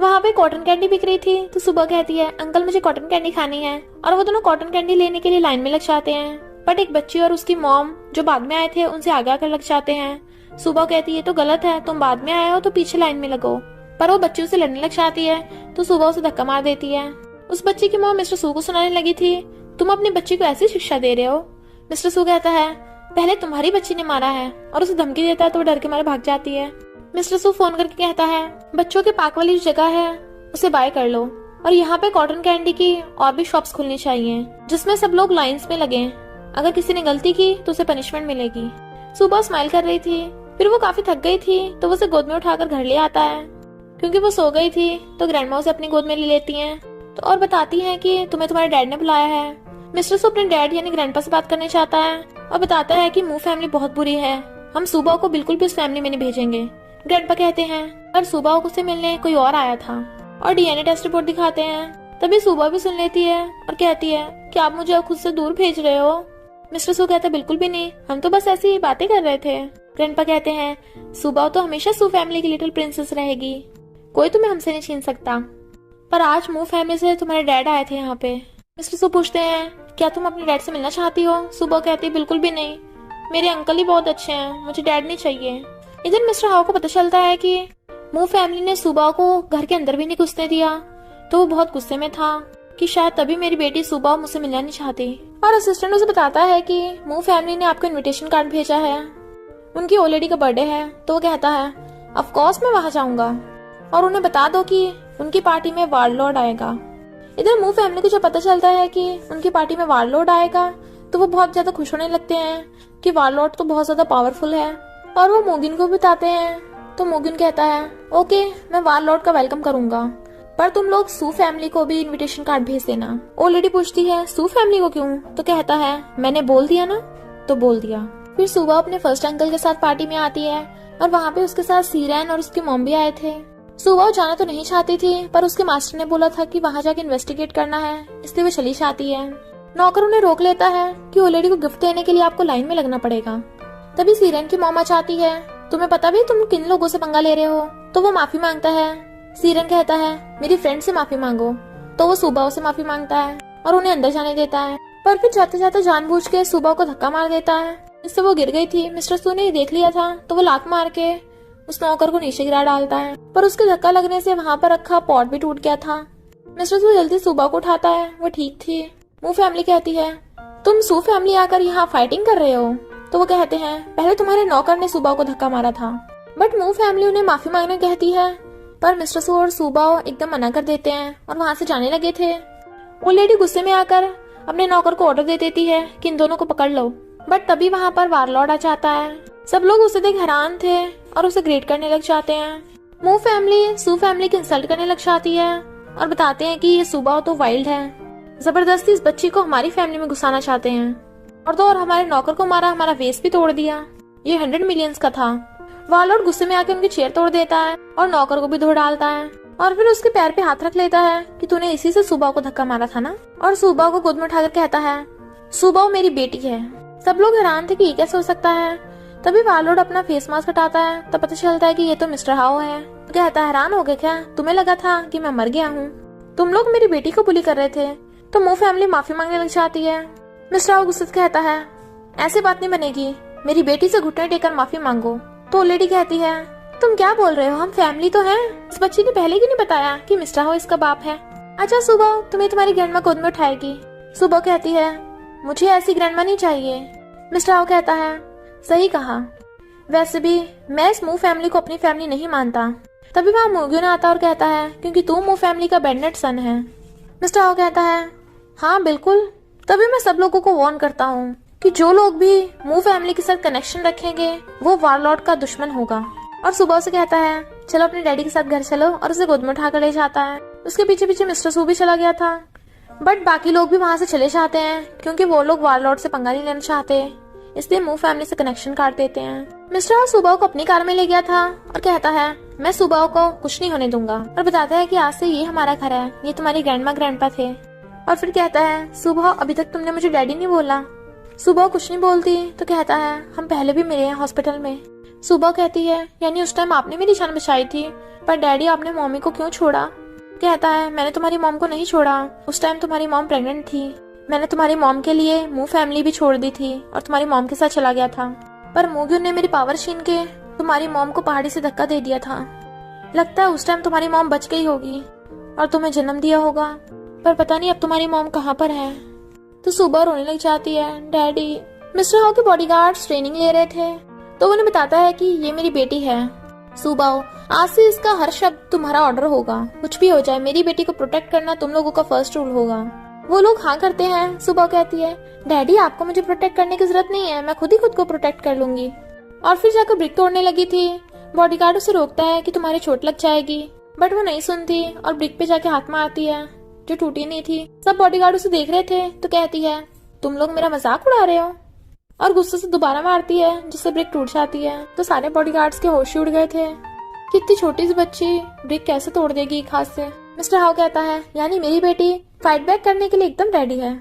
वहाँ पे कॉटन कैंडी बिक रही थी तो सुबह कहती है अंकल मुझे कॉटन कैंडी खानी है और वो दोनों कॉटन कैंडी लेने के लिए लाइन में लग जाते हैं। बट एक बच्ची और उसकी मॉम जो बाद में आए थे उनसे आगे आकर लग जाते हैं। सुबह कहती है तो गलत है, तुम बाद में आए हो तो पीछे लाइन में लगो। पर वो बच्ची उसे लड़ने लग जाती है तो सुबह उसे धक्का मार देती है। उस बच्ची की मॉम मिस्टर सू को सुनाने लगी थी तुम अपनी बच्ची को ऐसी शिक्षा दे रहे हो। मिस्टर सू कहता है पहले तुम्हारी बच्ची ने मारा है और उसे धमकी देता है तो वो डर के मारे भाग जाती है। मिस्टर सू फोन करके कहता है बच्चों के पार्क वाली जो जगह है उसे बाय कर लो और यहाँ पे कॉटन कैंडी की और भी शॉप्स खुलनी चाहिए जिसमें सब लोग लाइंस में लगे, अगर किसी ने गलती की तो उसे पनिशमेंट मिलेगी। सुबह स्माइल कर रही थी। फिर वो काफी थक गई थी तो वो उसे गोद में उठाकर घर ले आता है। क्योंकि वो सो गई थी तो ग्रैंडमा उसे अपनी गोद में ले लेती हैं तो और बताती हैं कि तुम्हें तुम्हारे डैड ने बुलाया है। मिस्टर सू अपने डैड यानी ग्रैंडपा से बात करना चाहता है और बताता है कि मू फैमिली बहुत बुरी है, हम सुबह को बिल्कुल भी उस फैमिली में नहीं भेजेंगे। ग्रैंडपा कहते हैं पर सुबह को से मिलने कोई और आया था और डीएनए टेस्ट रिपोर्ट दिखाते हैं। तभी सुबह भी सुन लेती है और कहती है कि आप मुझे खुद से दूर भेज रहे हो। मिस्टर सू कहता है बिल्कुल भी नहीं, हम तो बस ऐसी ही बातें कर रहे थे। ग्रैंडपा कहते हैं सुबह तो हमेशा सू फैमिली की लिटिल प्रिंसेस रहेगी, कोई तुम्हें हमसे नहीं छीन सकता। पर आज मू फैमिली से तुम्हारे डैड आए थे यहाँ पे मिस्टर सू पूछते हैं, क्या तुम अपने डैड से मिलना चाहती हो? सुबह कहती, बिल्कुल भी नहीं, मेरे अंकल ही बहुत अच्छे हैं, मुझे डैड नहीं चाहिए। इधर मिस्टर हाओ को पता चलता है कि मू फैमिली ने सुबह को घर के अंदर भी नहीं घुसने दिया, तो वो बहुत गुस्से में था कि शायद तभी मेरी बेटी सुबह मुझसे मिलना नहीं चाहती। और असिस्टेंट उसे बताता है कि मू फैमिली ने आपको इनविटेशन कार्ड भेजा है, उनकी ओल्ड लेडी का बर्थडे है। तो वो कहता है, ऑफ कोर्स मैं वहां जाऊंगा, और उन्हें बता दो कि उनकी पार्टी में वारलॉर्ड आएगा। इधर मू फैमिली को जब पता चलता है कि उनकी पार्टी में वारलॉर्ड आएगा, तो वो बहुत ज्यादा खुश होने लगते हैं कि वारलॉर्ड तो बहुत ज्यादा पावरफुल है, और वो मोगिन को बताते हैं। तो मोगिन कहता है, ओके मैं वारलॉर्ड का वेलकम करूंगा, पर तुम लोग सू फैमिली को भी इनविटेशन कार्ड भेज देना। ओल्ड लेडी पूछती है, सू फैमिली को क्यों? तो कहता है, मैंने बोल दिया ना, तो बोल दिया। फिर सुबह अपने फर्स्ट अंकल के साथ पार्टी में आती है, और वहाँ पे उसके साथ सीरेन और उसकी मॉम भी आए थे। सुबह जाना तो नहीं चाहती थी, पर उसके मास्टर ने बोला था कि वहाँ जाके इन्वेस्टिगेट करना है, इसलिए वो चली जाती है। नौकर उन्हें रोक लेता है कि ओल्ड लेडी को गिफ्ट देने के लिए आपको लाइन में लगना पड़ेगा। तभी सीरेन की मॉम आती है, तुम्हें पता भी तुम किन लोगों से पंगा ले रहे हो? तो वो माफी मांगता है। सीरेन कहता है, मेरी फ्रेंड से माफी मांगो। तो वो सुबह से माफी मांगता है और उन्हें अंदर जाने देता है, पर फिर जाते जाते जानबूझ के सुबह को धक्का मार देता है, जिससे वो गिर गई थी। मिस्टर सू ने देख लिया था, तो वो लात मार के उस नौकर को नीचे गिरा डालता है, पर उसके धक्का लगने से वहाँ पर रखा पॉट भी टूट गया था। मिस्टर सू जल्दी सुबह को उठाता है, वो ठीक थी। मू फैमिली कहती है, तुम सू फैमिली आकर यहाँ फाइटिंग कर रहे हो? तो वो कहते हैं, पहले तुम्हारे नौकर ने सुबह को धक्का मारा था। बट मू फैमिली उन्हें माफी मांगने कहती है, पर मिस्टर सू और सुबह एकदम मना कर देते हैं और वहाँ से जाने लगे थे। वो लेडी गुस्से में आकर अपने नौकर को ऑर्डर दे देती है कि इन दोनों को पकड़ लो। बट तभी वहाँ पर वारलॉर्ड आ जाता है। सब लोग उसे देख हैरान थे और उसे ग्रेट करने लग जाते हैं। मू फैमिली सू फैमिली की इंसल्ट करने लग जाती है और बताते हैं कि ये सुबह तो वाइल्ड है, जबरदस्ती इस बच्ची को हमारी फैमिली में घुसाना चाहते हैं, और तो और हमारे नौकर को मारा, हमारा वेस्ट भी तोड़ दिया, ये 100 मिलियंस का था। वारलॉर्ड गुस्से में आके उनकी चेयर तोड़ देता है और नौकर को भी धो डालता है, और फिर उसके पैर पे हाथ रख लेता है कि तूने इसी से सुबह को धक्का मारा था ना। और सुबह को गोद में उठाकर कहता है, सुबह मेरी बेटी है। सब लोग हैरान थे कि ये कैसे हो सकता है। तभी वारलॉर्ड अपना फेस मास्क हटाता है, तब पता चलता है कि ये तो मिस्टर हाओ है। तो कहता है, हैरान हो गए क्या? तुम्हें लगा था कि मैं मर गया हूँ? तुम लोग मेरी बेटी को बुली कर रहे थे। तो मू फैमिली माफी मांगने लग जाती है। मिस्टर हाओ गुस्से से कहता है, ऐसी बात नहीं बनेगी, मेरी बेटी से घुटने टेकर माफी मांगो। तो लेडी कहती है, तुम क्या बोल रहे हो, हम फैमिली तो हैं। इस बच्ची ने पहले क्यों नहीं बताया कि मिस्टर हाओ इसका बाप है? अच्छा सुबह, तुम्हें तुम्हारी ग्रैंडमा गोद में उठाएगी। सुबह कहती है, मुझे ऐसी ग्रैंडमा नहीं चाहिए। मिस्टर हाओ कहता है, सही कहा, वैसे भी मैं इस मू फैमिली को अपनी फैमिली नहीं मानता। तभी वहाँ मुर्गियों आता और कहता है, क्योंकि तू मू फैमिली का बेडनेट सन है। मिस्टर हाओ कहता है, हाँ बिल्कुल। तभी मैं सब लोगों को वार्न करता हूँ कि जो लोग भी मू फैमिली के साथ कनेक्शन रखेंगे वो वारलॉर्ड का दुश्मन होगा। और सुबह से कहता है, चलो अपने डैडी के साथ घर चलो, और उसे गोद में उठाकर ले जाता है। उसके पीछे पीछे मिस्टर सू भी चला गया था, बट बाकी लोग भी वहाँ से चले जाते हैं क्योंकि वो लोग वारलॉर्ड से पंगा नहीं लेना चाहते, इसलिए मू फैमिली से कनेक्शन काट देते हैं। मिस्टर हाओ सुबह को अपनी कार में ले गया था और कहता है, मैं सुबह को कुछ नहीं होने दूंगा, और बताता है कि आज से ये हमारा घर है, ये तुम्हारी ग्रैंडमा ग्रैंडपा थे। और फिर कहता है, सुबह अभी तक तुमने मुझे डैडी नहीं बोला। सुबह कुछ नहीं बोलती, तो कहता है, हम पहले भी मिले हैं हॉस्पिटल में। सुबह कहती है, यानी उस टाइम आपने मेरी जान बचाई थी, पर डैडी आपने मम्मी को क्यों छोड़ा? कहता है, मैंने तुम्हारी मॉम को नहीं छोड़ा, उस टाइम तुम्हारी मॉम प्रेग्नेंट थी, मैंने तुम्हारी मॉम के लिए मू फैमिली भी छोड़ दी थी और तुम्हारी मॉम के साथ चला गया था, पर मूग्यू ने मेरी पावर छीन के तुम्हारी मॉम को पहाड़ी से धक्का दे दिया था। लगता है उस टाइम तुम्हारी मॉम बच गई होगी और तुम्हें जन्म दिया होगा, पर पता नहीं अब तुम्हारी मॉम कहाँ पर है। तो सुबह रोने लग जाती है। डैडी, मिस्टर हाओ के बॉडीगार्ड्स ट्रेनिंग ले रहे थे, तो उन्हें बताता है कि ये मेरी बेटी है। सुबह, आज से इसका हर शब्द तुम्हारा ऑर्डर होगा, कुछ भी हो जाए मेरी बेटी को प्रोटेक्ट करना तुम लोगों का फर्स्ट रूल होगा। वो लोग हाँ करते हैं। सुबह कहती है, डैडी आपको मुझे प्रोटेक्ट करने की जरूरत नहीं है, मैं खुद ही खुद को प्रोटेक्ट कर लूंगी। और फिर जाकर ब्रिक तोड़ने लगी थी। बॉडीगार्ड उसे रोकता है कि तुम्हारी चोट लग जाएगी, बट वो नहीं सुनती और ब्रिक पे जाके हाथ मारती है जो टूटी नहीं थी। सब बॉडीगार्ड उसे देख रहे थे, तो कहती है, तुम लोग मेरा मजाक उड़ा रहे हो, और गुस्से से दोबारा मारती है जिससे ब्रिक टूट जाती है। तो सारे बॉडीगार्ड्स के होश उड़ गए थे कि इतनी छोटी सी बच्ची ब्रिक कैसे तोड़ देगी एक हाथ से। मिस्टर हाओ कहता है, यानी मेरी बेटी फाइट बैक करने के लिए एकदम रेडी है।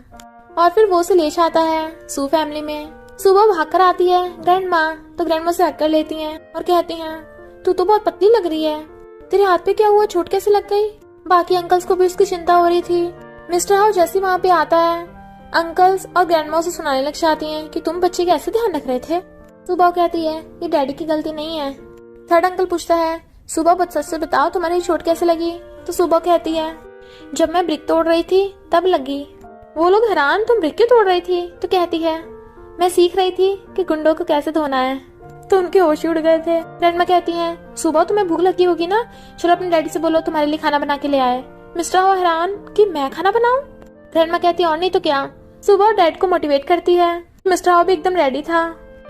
और फिर वो उसे ले जाता है सू फैमिली में। सुबह भाग कर आती है ग्रैंड माँ, तो ग्रैंड माँ से हक कर लेती हैं और कहती हैं, तू तो बहुत पतली लग रही है, तेरे हाथ पे क्या हुआ, चोट कैसे लग गई? बाकी अंकल्स को भी उसकी चिंता हो रही थी। मिस्टर हाउ जैसे वहाँ पे आता है, अंकल्स और ग्रैंडमा उसे सुनाने लग जाती हैं कि तुम बच्चे कैसे ध्यान रख रहे थे। सुबह कहती है ये डैडी की गलती नहीं है। थर्ड अंकल पूछता है सुबह बस सच से बताओ तुम्हारी चोट कैसे लगी। तो सुबह कहती है जब मैं ब्रिक तोड़ रही थी तब लगी। वो लोग हैरान तुम ब्रिक क्यों तोड़ रही थी। तो कहती है मैं सीख रही थी कि गुंडों को कैसे धोना है। तो उनके होश ही उड़ गए थे। ग्रैंडमा कहती हैं सुबह तुम्हें भूख लगी होगी ना, चलो अपने डैडी से बोलो तुम्हारे लिए खाना बना के ले आए। मिस्टर हाउ हैरान कि मैं खाना बनाऊं। ग्रैंडमा कहती है और नहीं तो क्या। सुबह डैड को मोटिवेट करती है। मिस्टर हाउ भी एकदम रेडी था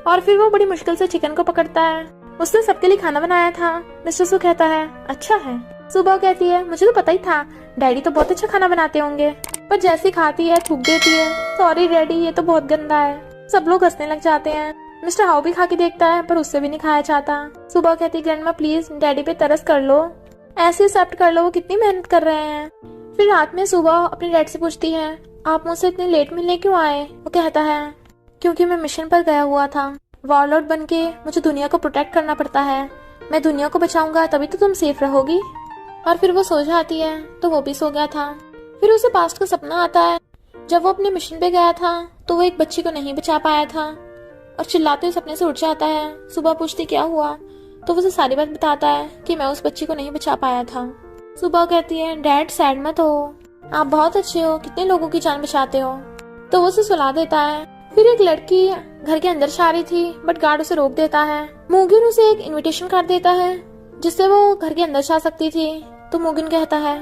और फिर वो बड़ी मुश्किल से चिकन को पकड़ता है। उसने सबके लिए खाना बनाया था। मिस्टर सू कहता है अच्छा है। सुबह कहती है मुझे तो पता ही था डैडी तो बहुत अच्छा खाना बनाते होंगे, पर जैसी खाती है थूक देती है सॉरी डैडी ये तो बहुत गंदा है। सब लोग हंसने लग जाते हैं। मिस्टर हाउ भी खा के देखता है पर उससे भी नहीं खाया जाता। सुबह कहती है ग्रैंडमा प्लीज डैडी पे तरस कर लो, ऐसे एक्सेप्ट कर लो, वो कितनी मेहनत कर रहे हैं। फिर रात में सुबह अपने डैड से पूछती है आप मुझसे इतने लेट मिलने क्यों आए। वो कहता है क्योंकि मैं मिशन पर गया हुआ था, वॉरलॉर्ड बन के मुझे दुनिया को प्रोटेक्ट करना पड़ता है, मैं दुनिया को बचाऊंगा तभी तो तुम सेफ रहोगी। और फिर वो सो जाती है तो वो भी सो गया था। फिर उसे पास्ट का सपना आता है जब वो अपने मिशन पे गया था तो वो एक बच्ची को नहीं बचा पाया था और चिल्लाते हुए सपने से उठ जाता है। सुबह पूछती क्या हुआ तो वो उसे सारी बात बताता है कि मैं उस बच्ची को नहीं बचा पाया था। सुबह कहती है डैड सैड मत हो, आप बहुत अच्छे हो, कितने लोगों की जान बचाते हो। तो वो उसे सुला देता है। फिर एक लड़की घर के अंदर जा रही थी बट गार्ड उसे रोक देता है। मुगिन उसे एक इनविटेशन कार्ड देता है जिससे वो घर के अंदर जा सकती थी। तो मुगिन कहता है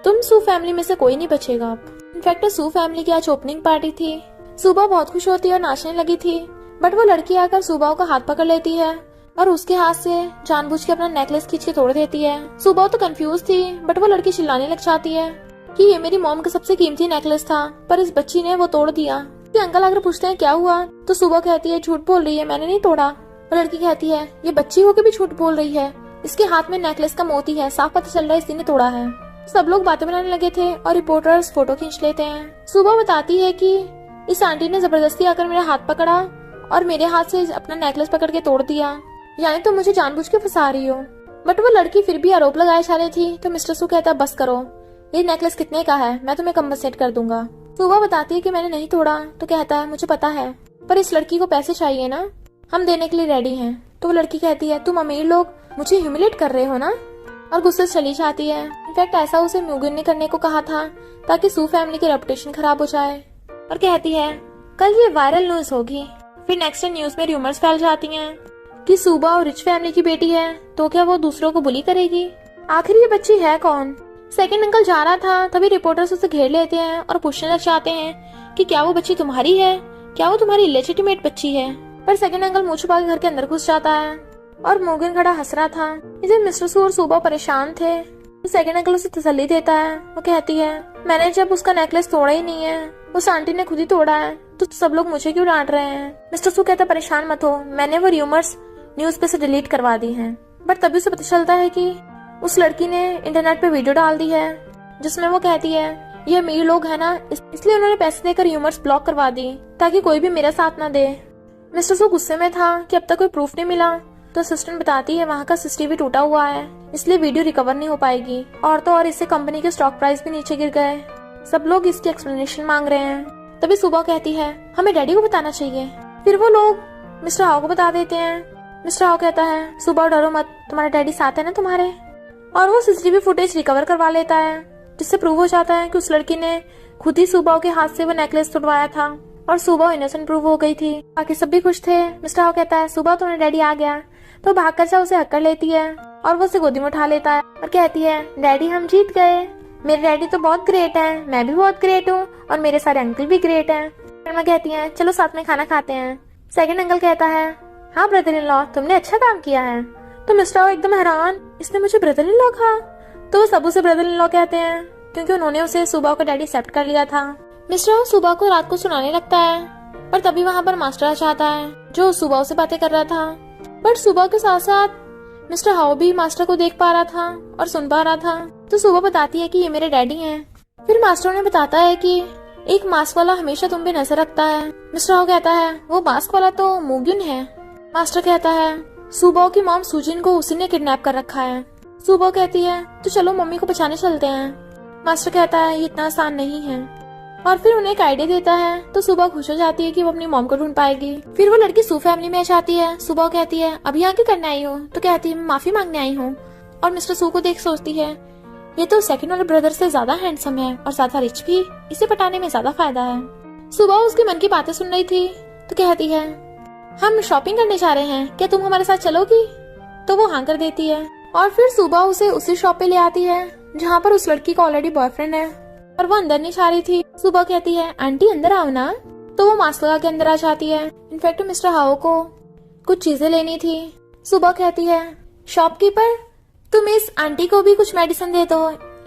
तुम सू फैमिली में से कोई नहीं बचेगा अब। इनफैक्ट सू फैमिली की आज ओपनिंग पार्टी थी। सुबह बहुत खुश होती है और नाचने लगी थी बट वो लड़की आकर सुबह का हाथ पकड़ लेती है और उसके हाथ से जानबूझ के अपना नेकलेस खींच के तोड़ देती है। सुबह तो कंफ्यूज थी बट वो लड़की चिल्लाने लग जाती है कि ये मेरी मॉम का सबसे कीमती नेकलेस था पर इस बच्ची ने वो तोड़ दिया। अंकल आकर पूछते हैं क्या हुआ तो सुबह कहती है झूठ बोल रही है, मैंने नहीं तोड़ा। और लड़की कहती है ये बच्ची होकर भी झूठ बोल रही है, इसके हाथ में नेकलेस का मोती है, साफ पता चल रहा है इसी ने तोड़ा है। सब लोग बातें बनाने लगे थे और रिपोर्टर्स फोटो खींच लेते हैं। सुबह बताती है कि इस आंटी ने जबरदस्ती आकर मेरा हाथ पकड़ा और मेरे हाथ से अपना नेकलेस पकड़ के तोड़ दिया, यानी तो मुझे जानबूझ के फंसा रही हो। बट वो लड़की फिर भी आरोप लगाए जा रही थी। तो मिस्टर सू कहता बस करो, ये नेकलेस कितने का है, मैं तुम्हें कम्पनसेट कर दूंगा। सुबह बताती है कि मैंने नहीं तोड़ा। तो कहता है मुझे पता है पर इस लड़की को पैसे चाहिए ना, हम देने के लिए रेडी हैं। तो वो लड़की कहती है तुम अमीर लोग मुझे ह्यूमिलेट कर रहे हो ना, और गुस्से से चली जाती है। इनफैक्ट ऐसा उसे म्यूगिन ने करने को कहा था ताकि सू फैमिली की रेपुटेशन खराब हो जाए। और कहती है कल ये वायरल न्यूज होगी। फिर नेक्स्ट न्यूज में रूमर्स फैल जाती हैं कि सुबह और रिच फैमिली की बेटी है तो क्या वो दूसरों को बुली करेगी। आखिर ये बच्ची है कौन। सेकंड अंकल जा रहा था तभी रिपोर्टर्स उसे घेर लेते हैं और पूछने लग जाते हैं कि क्या वो बच्ची तुम्हारी है, क्या वो तुम्हारी लेजिटिमेट बच्ची है। पर सेकंड अंकल मुंह छुपा के घर के अंदर घुस जाता है और मोगिन खड़ा हंस रहा था। इस दिन मिस्टर सू और सुबह परेशान थे तो सेकंड अंकल उसे तसल्ली देता है। वो कहती है मैंने जब उसका नेकलेस तोड़ा ही नहीं है, उस आंटी ने खुद ही तोड़ा है, तो सब लोग मुझे क्यों डांट रहे हैं। मिस्टर सू कहता परेशान मत हो, मैंने वो रूमर्स न्यूज पे से डिलीट करवा दी हैं। बट तभी उसे पता चलता है कि उस लड़की ने इंटरनेट पे वीडियो डाल दी है जिसमें वो कहती है ये अमीर लोग है ना, इसलिए उन्होंने पैसे देकर रूमर्स ब्लॉक करवा दी ताकि कोई भी मेरा साथ ना दे। मिस्टर सू गुस्से में था कि अब तक कोई प्रूफ नहीं मिला। तो असिस्टेंट बताती है वहाँ का सीसीटीवी टूटा हुआ है इसलिए वीडियो रिकवर नहीं हो पाएगी। और तो और इससे कंपनी के स्टॉक प्राइस भी नीचे गिर गए। सब लोग इसकी एक्सप्लेनेशन मांग रहे हैं। तभी सुबह कहती है हमें डैडी को बताना चाहिए। फिर वो लोग मिस्टर हाउ को बता देते हैं। मिस्टर हाउ कहता है सुबह डरो मत, तुम्हारे डैडी साथ है ना तुम्हारे। और वो सीसीटीवी फुटेज रिकवर करवा लेता है जिससे प्रूव हो जाता है कि उस लड़की ने खुद ही सुबह के हाथ से वो नेकलेस तोड़वाया था और सुबह इनोसेंट प्रूव हो गई थी। बाकी सब भी खुश थे। मिस्टर हाउ कहता है सुबह तुम्हारा डैडी आ गया। तो भागकर से उसे हक कर लेती है और वो उसे गोदी में उठा लेता है और कहती है डैडी हम जीत गए, मेरे डैडी तो बहुत ग्रेट है, मैं भी बहुत ग्रेट हूँ और मेरे सारे अंकल भी ग्रेट हैं। मैं कहती है चलो साथ में खाना खाते हैं। सेकंड अंकल कहता है हाँ ब्रदर इन लॉ तुमने अच्छा काम किया है। तो मिस्टर हाउ एकदम हैरान, इसने मुझे ब्रदर इन लॉ कहा। तो वो सब उसे ब्रदर इन लॉ कहते हैं क्योंकि उन्होंने उसे सुबह का डैडी एक्सेप्ट कर लिया था। मिस्टर हाउ सुबह को रात को सुनाने लगता है पर तभी वहाँ पर मास्टर आ जाता है जो सुबह से बातें कर रहा था। बट सुबह के साथ साथ मिस्टर हाउ भी मास्टर को देख पा रहा था और सुन पा रहा था। तो सुबह बताती है कि ये मेरे डैडी हैं। फिर मास्टर ने बताता है कि एक मास्क वाला हमेशा तुम पे नजर रखता है। मिस्टर हाउ कहता है वो मास्क वाला तो मुगिन है। मास्टर कहता है सुबह की मॉम सुजिन को उसी ने किडनैप कर रखा है। सुबह कहती है तो चलो मम्मी को बचाने चलते हैं। मास्टर कहता है ये इतना आसान नहीं है और फिर उन्हें एक आइडिया देता है। तो सुबह खुश हो जाती है कि वो अपनी मॉम को ढूंढ पाएगी। फिर वो लड़की सू फैमिली में जाती है। सुबह कहती है अब यहाँ क्या करने आई हो? तो कहती है मैं माफी मांगने आई हूँ। और मिस्टर सू को देख सोचती है ये तो सेकंड वाले ब्रदर से ज्यादा हैंडसम है और ज्यादा रिच भी, इसे पटाने में ज्यादा फायदा है। सुबह उसके मन की बातें सुन रही थी तो कहती है हम शॉपिंग करने जा रहे हैं, क्या तुम हमारे साथ चलोगी? तो वो हाँ कर देती है और फिर सुबह उसे उसी शॉप पे ले आती है जहाँ पर उस लड़की का ऑलरेडी बॉयफ्रेंड है और वो अंदर नहीं जा रही थी। सुबह कहती है आंटी अंदर आओ ना। तो वो मास्क लगा के अंदर आ जाती है। इनफैक्ट मिस्टर हाओ को कुछ चीजें लेनी थी। सुबह कहती है शॉपकीपर तुम इस आंटी को भी कुछ मेडिसिन दे दो,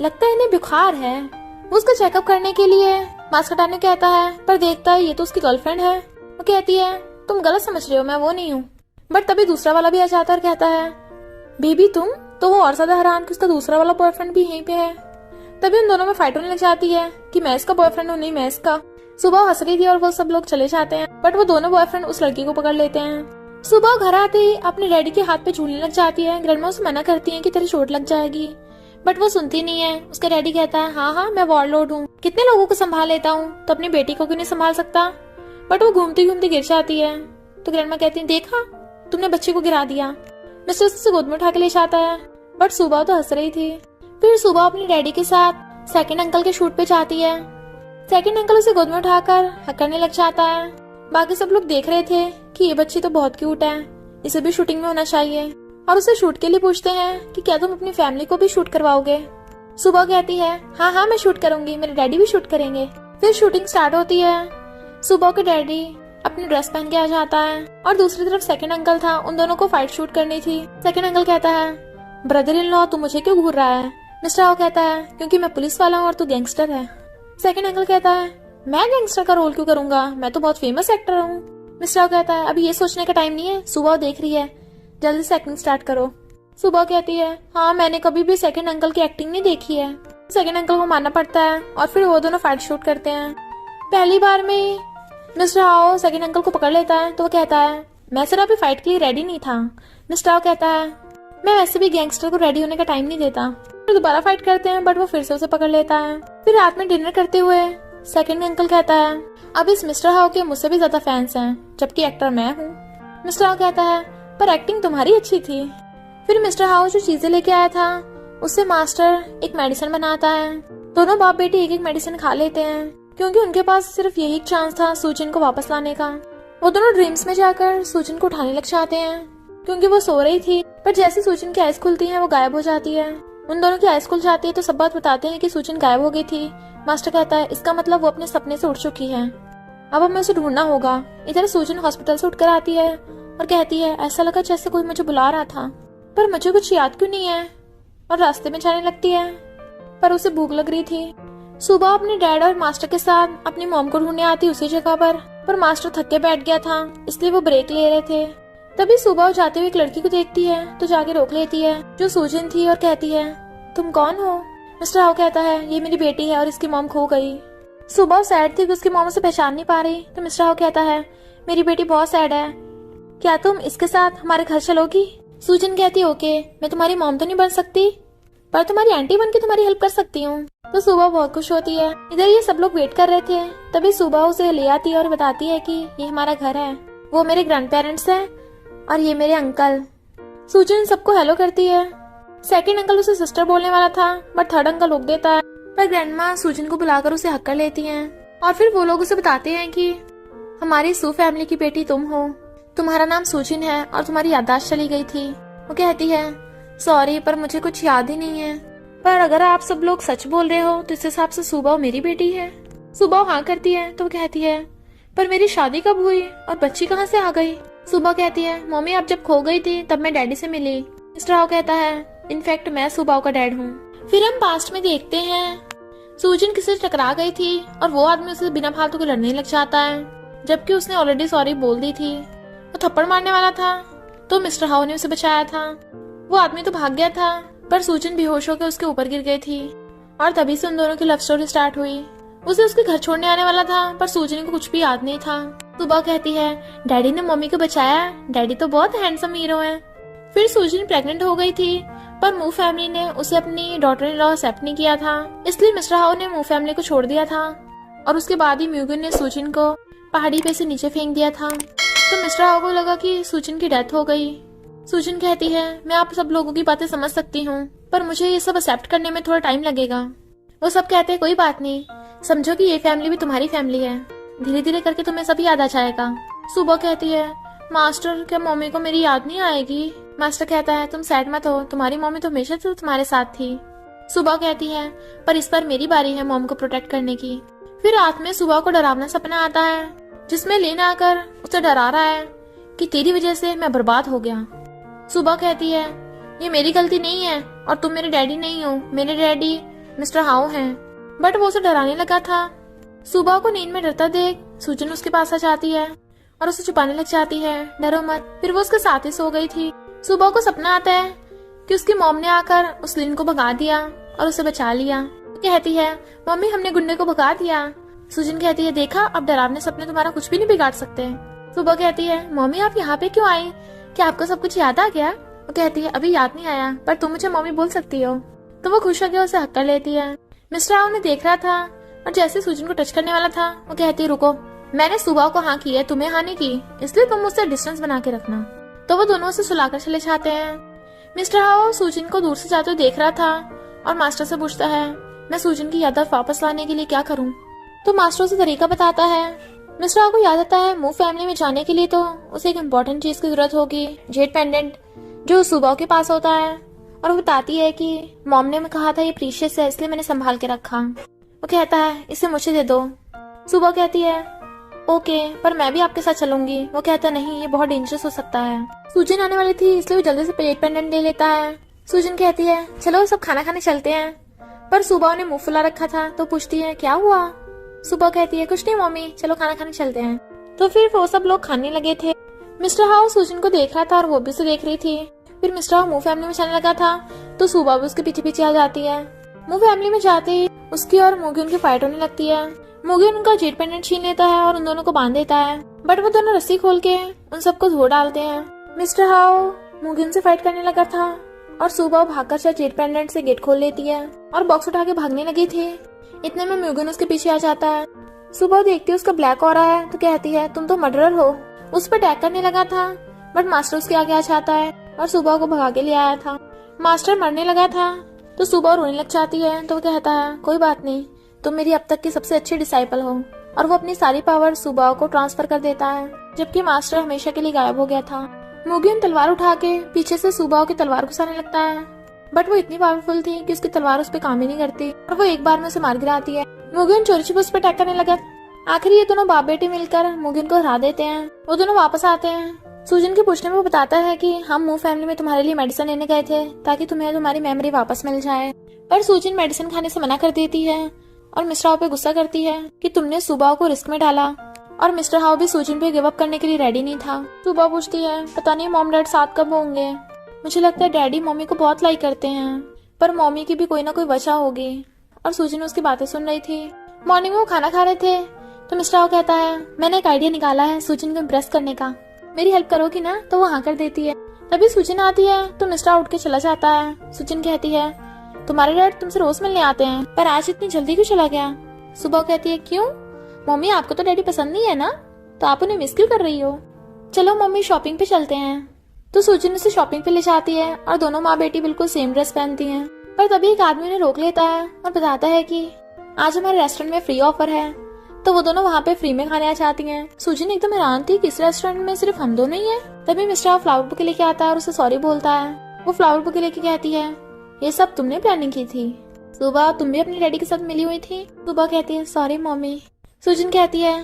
लगता है इन्हें बुखार है। वो उसका चेकअप करने के लिए मास्क हटाने कहता है पर देखता है ये तो उसकी गर्लफ्रेंड है। वो कहती है तुम गलत समझ रहे हो, मैं वो नहीं हूँ। बट तभी दूसरा वाला भी आ जाता है और कहता है बेबी तुम। तो वो और ज्यादा हैरान कि उसका दूसरा वाला बॉयफ्रेंड भी यहीं पे है। तभी उन दोनों में फाइट होने लग जाती है कि मैं इसका बॉयफ्रेंड हूँ, नहीं मैं इसका। सुबह हंस रही थी और वो सब लोग चले जाते हैं बट वो दोनों बॉयफ्रेंड उस लड़की को पकड़ लेते हैं। सुबह घर आते ही अपने डैडी के हाथ पे झूलने लग जाती है। ग्रैंडमा उसे मना करती है कि तेरी चोट लग जाएगी बट वो सुनती नहीं है। उसका डैडी कहता है हाँ मैं वॉरलॉर्ड हूँ, कितने लोगों को संभाल लेता हूँ, तो अपनी बेटी को क्यों नहीं संभाल सकता। बट वो घूमती घूमती गिर जाती है। तो ग्रैंडमा कहती है देखा तुमने बच्चे को गिरा दिया। मिस्टर उसे गोद में उठा के ले जाता है बट सुबह तो हंस रही थी। फिर सुबह अपने डैडी के साथ सेकंड अंकल के शूट पे जाती है। सेकंड अंकल उसे गोद में उठाकर हक करने लग जाता है। बाकी सब लोग देख रहे थे कि ये बच्ची तो बहुत क्यूट है, इसे भी शूटिंग में होना चाहिए और उसे शूट के लिए पूछते हैं कि क्या तुम अपनी फैमिली को भी शूट करवाओगे। सुबह कहती है हाँ मैं शूट करूंगी, मेरे डैडी भी शूट करेंगे। फिर शूटिंग स्टार्ट होती है। सुबह के डैडी अपनी ड्रेस पहन के आ जाता है और दूसरी तरफ सेकंड अंकल था, उन दोनों को फाइट शूट करनी थी। सेकंड अंकल कहता है ब्रदर इन लॉ तू मुझे क्यों घूर रहा है? मिस्टर हाओ कहता है क्योंकि मैं पुलिस वाला हूँ और तू गैंगस्टर है। सेकंड अंकल कहता है मैं गैंगस्टर का रोल क्यों करूंगा, मैं तो बहुत फेमस एक्टर हूँ। मिस्टर हाओ कहता है अभी ये सोचने का टाइम नहीं है, सुबह देख रही है, जल्दी से एक्टिंग स्टार्ट करो। सुबह कहती है हाँ मैंने कभी भी सेकंड अंकल की एक्टिंग नहीं देखी है। सेकंड अंकल को मानना पड़ता है और फिर वो दोनों फाइट शूट करते हैं। पहली बार में मिस्टर हाओ सेकंड अंकल को पकड़ लेता है तो वो कहता है मैं सिर्फ अभी फाइट के लिए रेडी नहीं था। मिस्टर हाओ कहता है मैं वैसे भी गैंगस्टर को रेडी होने का टाइम नहीं देता। फिर दोबारा फाइट करते हैं बट वो फिर से उसे पकड़ लेता है। फिर रात में डिनर करते हुए सेकंड अंकल कहता है अब इस मिस्टर हाओ के मुझसे भी ज्यादा फैंस हैं जबकि एक्टर मैं हूँ। मिस्टर हाओ कहता है पर एक्टिंग तुम्हारी अच्छी थी। फिर मिस्टर हाओ जो चीजें लेके आया था उससे मास्टर एक मेडिसिन बनाता है। दोनों बाप बेटी एक एक मेडिसिन खा लेते हैं क्योंकि उनके पास सिर्फ यही चांस था सूजिन को वापस लाने का। वो दोनों ड्रीम्स में जाकर सूजिन को उठाने लग जाते हैं क्योंकि वो सो रही थी। पर जैसे सूजिन की आइज खुलती है वो गायब हो जाती है। उन दोनों की आइज खुल जाती है तो सब बात बताते हैं कि सूजिन गायब हो गई थी। मास्टर कहता है इसका मतलब वो अपने सपने से उठ चुकी है, अब हमें उसे ढूंढना होगा। इधर सूजिन हॉस्पिटल से उठकर आती है और कहती है ऐसा लगा जैसे कोई मुझे बुला रहा था पर मुझे कुछ याद क्यों नहीं है, और रास्ते में जाने लगती है पर उसे भूख लग रही थी। सुबह अपने डैड और मास्टर के साथ अपनी मॉम को ढूंढने आती उसी जगह पर मास्टर थक के बैठ गया था इसलिए वो ब्रेक ले रहे थे। तभी सुबह जाते हुए एक लड़की को देखती है तो जाके रोक लेती है जो सूजिन थी और कहती है तुम कौन हो? मिस्टर हाओ कहता है ये मेरी बेटी है और इसकी मॉम खो गई। सुबह सैड थी कि उसकी मॉम उसे पहचान नहीं पा रही तो मिस्टर हाओ कहता है मेरी बेटी बहुत सैड है, क्या तुम इसके साथ हमारे घर चलोगी? सूजिन कहती ओके, मैं तुम्हारी मॉम तो नहीं बन सकती पर तुम्हारी आंटी बन के तुम्हारी हेल्प कर सकती हूँ। तो सुबह बहुत खुश होती है। इधर ये सब लोग वेट कर रहे थे तभी सुबह उसे ले आती है और बताती है कि ये हमारा घर है, वो मेरे ग्रैंड पेरेंट्स हैं और ये मेरे अंकल। सूजिन सबको हेलो करती है। सेकंड अंकल उसे सिस्टर बोलने वाला था बट थर्ड अंकल रोक देता है पर ग्रैंडमा सूजिन को बुलाकर उसे हक कर लेती हैं और फिर वो लोग उसे बताते हैं कि हमारी सू फैमिली की बेटी तुम हो, तुम्हारा नाम सूजिन है और तुम्हारी याददाश्त चली गई थी। वो कहती है सॉरी पर मुझे कुछ याद ही नहीं है, पर अगर आप सब लोग सच बोल रहे हो तो इस हिसाब से सुबह मेरी बेटी है। सुबह हाँ करती है तो कहती है पर मेरी शादी कब हुई और बच्ची कहाँ से आ गई? सुबह कहती है मम्मी आप जब खो गई थी तब मैं डैडी से मिली। मिस्टर हाओ कहता है इनफैक्ट मैं सुबह का डैड हूँ। फिर हम पास्ट में देखते हैं सूजिन किसी से टकरा गई थी और वो आदमी उसे बिना फालतू के लड़ने लग जाता है जबकि उसने ऑलरेडी सॉरी बोल दी थी। वो थप्पड़ मारने वाला था तो मिस्टर हाओ ने उसे बचाया था। वो आदमी तो भाग गया था पर सूजिन बेहोश होकर उसके ऊपर गिर गई थी और तभी से उन दोनों की लव स्टोरी स्टार्ट हुई। उसे उसके घर छोड़ने आने वाला था पर सूजिन को कुछ भी याद नहीं था। सुबह कहती है डैडी ने मम्मी को बचाया, डैडी तो बहुत हैंडसम हीरो हैं। फिर सूजिन प्रेग्नेंट हो गई थी पर मू फैमिली ने उसे अपनी डॉटर इन लॉ एक्सेप्ट नहीं किया था, इसलिए मिस्टर हाउ ने मू फैमिली को छोड़ दिया था और उसके बाद ही म्यूगिन ने सुजिन को पहाड़ी पे से नीचे फेंक दिया था। तो मिस्टर हाउ को लगा कि सुजिन की डेथ हो गई। सुजिन कहती है, मैं आप सब लोगों की बातें समझ सकती हूँ, पर मुझे ये सब एक्सेप्ट करने में थोड़ा टाइम लगेगा। वो सब कहते हैं, कोई बात नहीं, समझो कि ये फैमिली भी तुम्हारी फैमिली है, धीरे धीरे करके तुम्हें सब याद आ जाएगा। सुबह कहती है, मास्टर क्या मम्मी को मेरी याद नहीं आएगी? मास्टर कहता है, तुम सैड मत हो, तुम्हारी मम्मी तो हमेशा से तुम्हारे साथ थी। सुबह कहती है, पर इस बार मेरी बारी है मॉम को प्रोटेक्ट करने की। फिर रात में सुबह को डरावना सपना आता है जिसमें लेन आकर उसे डरा रहा है कि तेरी वजह से मैं बर्बाद हो गया। सुबह कहती है, ये मेरी गलती नहीं है और तुम मेरे डैडी नहीं हो, मेरे डैडी मिस्टर हाउ हैं। बट वो उसे डराने लगा था। सुबह को नींद में डरता देख सुजन उसके पास आ जाती है और उसे छुपाने लग जाती है, डरो मत। फिर वो उसके साथ ही सो गई थी। सुबह को सपना आता है कि उसकी मॉम ने आकर उस लिन को भगा दिया और उसे बचा लिया। कहती है, मम्मी हमने गुंडे को भगा दिया। सुजन कहती है, देखा अब डरावने सपने तुम्हारा कुछ भी नहीं बिगाड़ सकते। सुबह कहती है, मम्मी आप यहाँ पे क्यों आई? क्या आपको सब कुछ याद आ गया? वो कहती है, अभी याद नहीं आया, पर तुम मुझे मम्मी बोल सकती हो। तो वो खुश होकर उसे हक कर लेती है। मिस्टर हाउ ने देख रहा था और जैसे सुजन को टच करने वाला था, वो कहती है, रुको, मैंने सुबह को हाँ की है, तुम्हें हाँ नहीं की, इसलिए तुम मुझसे डिस्टेंस बना के रखना। तो वो दोनों से सुलाकर चले जाते हैं। मिस्टर हाउ सुजन को दूर से जाते हुए देख रहा था और मास्टर से पूछता है, मैं सुजन की याददाश्त वापस लाने के लिए क्या करूं? तो मास्टर उसे तरीका बताता है। मिस्टर हाउ को याद आता है, मू फैमिली में जाने के लिए तो उसे एक इम्पोर्टेंट चीज की जरूरत होगी, जेड पेंडेंट, जो सुबह के पास होता है। और वो बताती है कि मॉम ने मैं कहा था ये प्रीशियस है, इसलिए मैंने संभाल के रखा। वो कहता है, इसे मुझे दे दो। सुबह कहती है, ओके, पर मैं भी आपके साथ चलूंगी। वो कहता नहीं, ये बहुत डेंजरस हो सकता है। सुजन आने वाली थी इसलिए वो जल्दी से जेड पेंडेंट ले लेता है। सुजन कहती है, चलो सब खाना खाने चलते हैं। पर सुबह ने मुंह फुला रखा था तो पूछती है, क्या हुआ? सुबह कहती है, कुछ नहीं मम्मी, चलो खाना खाने चलते हैं। तो फिर वो सब लोग खाने लगे थे। मिस्टर हाउ सुजन को देख रहा था और वो भी उसे देख रही थी। फिर मिस्टर हाउ मू फैमिली में चलने लगा था तो सुबह भी उसके पीछे पीछे आ जाती है। मू फैमिली में जाते ही उसकी और मुगिन की फाइट होने लगती है। मुगिन उनका जेट पेंडेंट छीन लेता है और उन दोनों को बांध देता है, बट वो दोनों रस्सी खोल के उन सबको धो डालते हैं। मिस्टर हाउ मुगिन से फाइट करने लगा था और सुबह भागकर जेट पेंडेंट से गेट खोल लेती है और बॉक्स उठा के भागने लगी थी। इतने में मुगिन उसके पीछे आ जाता है। सुबह देखती है उसका ब्लैक हो रहा है तो कहती है, तुम तो मर्डरर हो। उस पर अटैक करने लगा था बट मास्टर उसके आगे आ जाता है और सुबह को भगा के ले आया था। मास्टर मरने लगा था तो सुबह रोने लग जाती है तो वो कहता है, कोई बात नहीं, तुम मेरी अब तक की सबसे अच्छी डिसाइपल हो। और वो अपनी सारी पावर सुबह को ट्रांसफर कर देता है, जबकि मास्टर हमेशा के लिए गायब हो गया था। मुगिन तलवार उठा के पीछे से सुबह की तलवार घुसाने लगता है, बट वो इतनी पावरफुल थी कि उसकी तलवार उस पर काम ही नहीं करती और वो एक बार में उसे मार गिराती है। मुगिन चोरी छुपे उस पर अटैक करने लगा। आखिर ये दोनों बाप बेटे मिलकर मुगिन को हरा देते हैं। वो दोनों वापस आते हैं। सुजन के पूछने में वो बताता है कि हम मू फैमिली में तुम्हारे लिए मेडिसिन लेने गए थे ताकि तुम्हें तुम्हारी मेमोरी वापस मिल जाए, पर सुजन मेडिसिन खाने से मना कर देती है और मिस्टर हाउ पे गुस्सा करती है कि तुमने सुबह को रिस्क में डाला। और मिस्टर हाउ भी सुजन पे गिव अप करने के लिए रेडी नहीं था। सुबह पूछती है, पता नहीं मॉम डैड साथ कब होंगे? मुझे लगता है डैडी मम्मी को बहुत लाइक करते हैं, पर मम्मी की भी कोई ना कोई वजह होगी। और सुजन उसकी बातें सुन रही थी। मॉर्निंग में वो खाना खा रहे थे तो मिस्टर हाउ कहता है, मैंने एक आइडिया निकाला है सुजन को इम्प्रेस करने का, मेरी हेल्प करोगी ना? तो वो हाँ कर देती है। तभी सुजन आती है तो मिस्टर हाउ उठ के चला जाता है। सुजन कहती है, तुम्हारे डैड तुमसे रोज मिलने आते हैं, पर आज इतनी जल्दी क्यों चला गया? सुबह कहती है, क्यों मम्मी, आपको तो डैडी पसंद नहीं है ना, तो आप उन्हें मिस क्यों कर रही हो? चलो मम्मी शॉपिंग पे चलते हैं। तो सुजन उसे शॉपिंग पे ले जाती है और दोनों माँ बेटी बिल्कुल सेम ड्रेस पहनती हैं। पर तभी एक आदमी उन्हें रोक लेता है और बताता है कि आज हमारे रेस्टोरेंट में फ्री ऑफर है। तो वो दोनों वहाँ पे फ्री में खाने आ जाती हैं। सुजन एकदम हैरान थी कि इस रेस्टोरेंट में सिर्फ हम दोनों ही हैं। तभी मिस्टर हाउ फ्लावर बुके लेके आता है और उसे सॉरी बोलता है। वो फ्लावर बुके लेके कहती है, ये सब तुमने प्लानिंग की थी? सुबह तुम भी अपने डैडी के साथ मिली हुई थी? सुबह कहती है, सॉरी मम्मी। सुजन कहती है,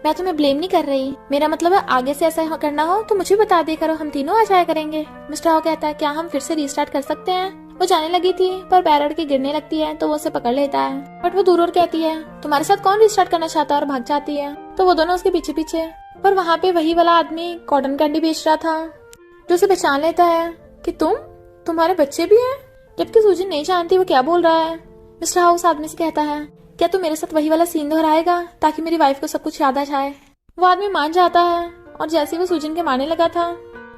मैं तुम्हें ब्लेम नहीं कर रही, मेरा मतलब है आगे से ऐसा करना हो तो मुझे बता दे करो, हम तीनों आ जाया करेंगे। मिस्टर हाउ कहता है, क्या हम फिर से रीस्टार्ट कर सकते हैं? वो जाने लगी थी पर पैर अड़ के गिरने लगती है तो वो उसे पकड़ लेता है, बट वो दूर और कहती है, तुम्हारे साथ कौन रीस्टार्ट करना चाहता है, और भाग जाती है। तो वो दोनों उसके पीछे पीछे। पर वहाँ पे वही वाला आदमी कॉटन कैंडी बेच रहा था जो उसे पहचान लेता है कि तुम्हारे बच्चे भी हैं, जबकि सुजन नहीं जानती वो क्या बोल रहा है। मिस्टर हाउ उस आदमी से कहता है, क्या तू मेरे साथ वही वाला सीन दोहराएगा ताकि मेरी वाइफ को सब कुछ याद आ जाए? वो आदमी मान जाता है और जैसे वो सुजन के मारने लगा था,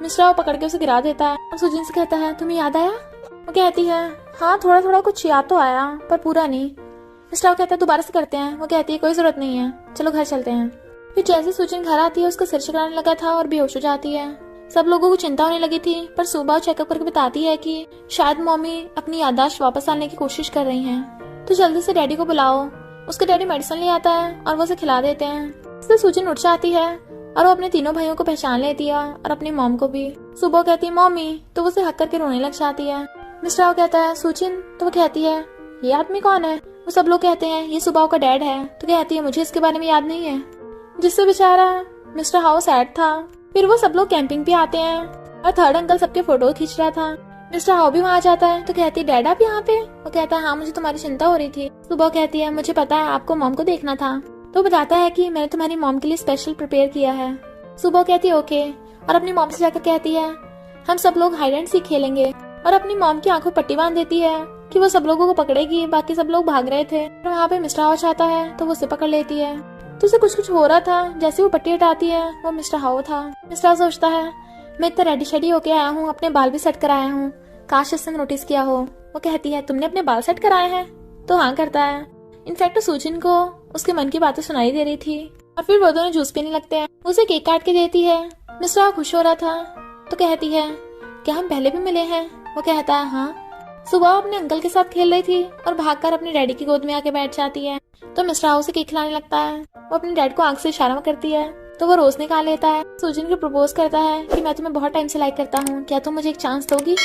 मिस्टर हाउ पकड़ के उसे गिरा देता है और सुजन से कहता है, तुम्हें याद आया वो कहती है हाँ थोड़ा थोड़ा कुछ याद तो आया पर पूरा नहीं। मिस्टर कहता है दोबारा से करते हैं। वो कहती है कोई जरूरत नहीं है, चलो घर चलते हैं। फिर जैसे सूजन घर आती है उसका सिर चकराने लगा था और बेहोश हो जाती है। सब लोगों को चिंता होने लगी थी, पर सुबह चेकअप करके बताती है कि शायद मम्मी अपनी याददाश्त वापस लाने की कोशिश कर रही हैं। तो जल्दी से डैडी को बुलाओ। उसके डैडी मेडिसिन ले आता है और वो उसे खिला देते हैं। इससे सूजन उठ जाती है और वो अपने तीनों भाइयों को पहचान लेती है और अपनी मॉम को भी। सुबह कहती है मम्मी, तो वो उसे हक करके रोने लग जाती है। मिस्टर राव कहता है सूजन, तो वो कहती है ये आदमी कौन है? वो सब लोग कहते हैं ये सुबह का डैड है। तो कहती है मुझे इसके बारे में याद नहीं है। जिससे बेचारा मिस्टर हाउ सैड था। फिर वो सब लोग कैंपिंग पे आते हैं और थर्ड अंकल सबके फोटो खींच रहा था। मिस्टर हाउ भी वहाँ जाता है। तो कहती है डैड आप यहाँ पे? वो कहता है हाँ मुझे तुम्हारी चिंता हो रही थी। सुबह कहती है मुझे पता है आपको मॉम को देखना था। तो बताता है कि मैंने तुम्हारी मॉम के लिए स्पेशल प्रिपेयर किया है। सुबह कहती है ओके, और अपनी मॉम से जाकर कहती है हम सब लोग हाइड एंड सीक खेलेंगे, और अपनी मॉम की आंखों पट्टी बांध देती है कि वो सब लोगों को पकड़ेगी। बाकी सब लोग भाग रहे थे और वहाँ पे मिस्टर हाउ आता है तो वो उसे पकड़ लेती है। तो उसे कुछ कुछ हो रहा था। जैसे वो पट्टी हटाती है वो मिस्टर हाउ था। मिस्टर हाउ सोचता है मैं इतना रेडी शेडी होके आया हूँ, अपने बाल भी सेट कराया हूँ, काश इसने नोटिस किया हो। वो कहती है तुमने अपने बाल सेट कराए हैं? तो हाँ करता है। इनफैक्ट सूजन को उसके मन की बातें सुनाई दे रही थी। और फिर वो दोनों जूस पीने लगते हैं। उसे केक काट के देती है। मिस्टर हाउ खुश हो रहा था तो कहती है क्या हम पहले भी मिले हैं? वो कहता है हाँ। सुबह अपने अंकल के साथ खेल रही थी और भागकर अपने डैडी की गोद में आके बैठ जाती है। तो मिस्टर हाउ से केक खिलाने लगता है। वो अपने डैड को आंख से इशारा करती है तो वो रोज निकाल लेता है। सूजन को प्रपोज करता है कि मैं तुम्हें बहुत टाइम से लाइक करता हूँ, क्या तुम मुझे एक चांस दोगी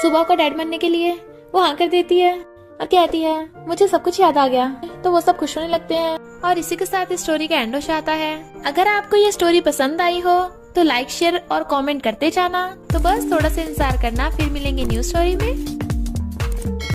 सुबह का डैड बनने के लिए? वो हाँ कर देती है और कहती है मुझे सब कुछ याद आ गया। तो वो सब खुश होने लगते हैं और इसी के साथ इस स्टोरी का एंड हो जाता है। अगर आपको ये स्टोरी पसंद आई हो तो लाइक शेयर और कमेंट करते जाना। तो बस थोड़ा सा इंतजार करना, फिर मिलेंगे न्यू स्टोरी में।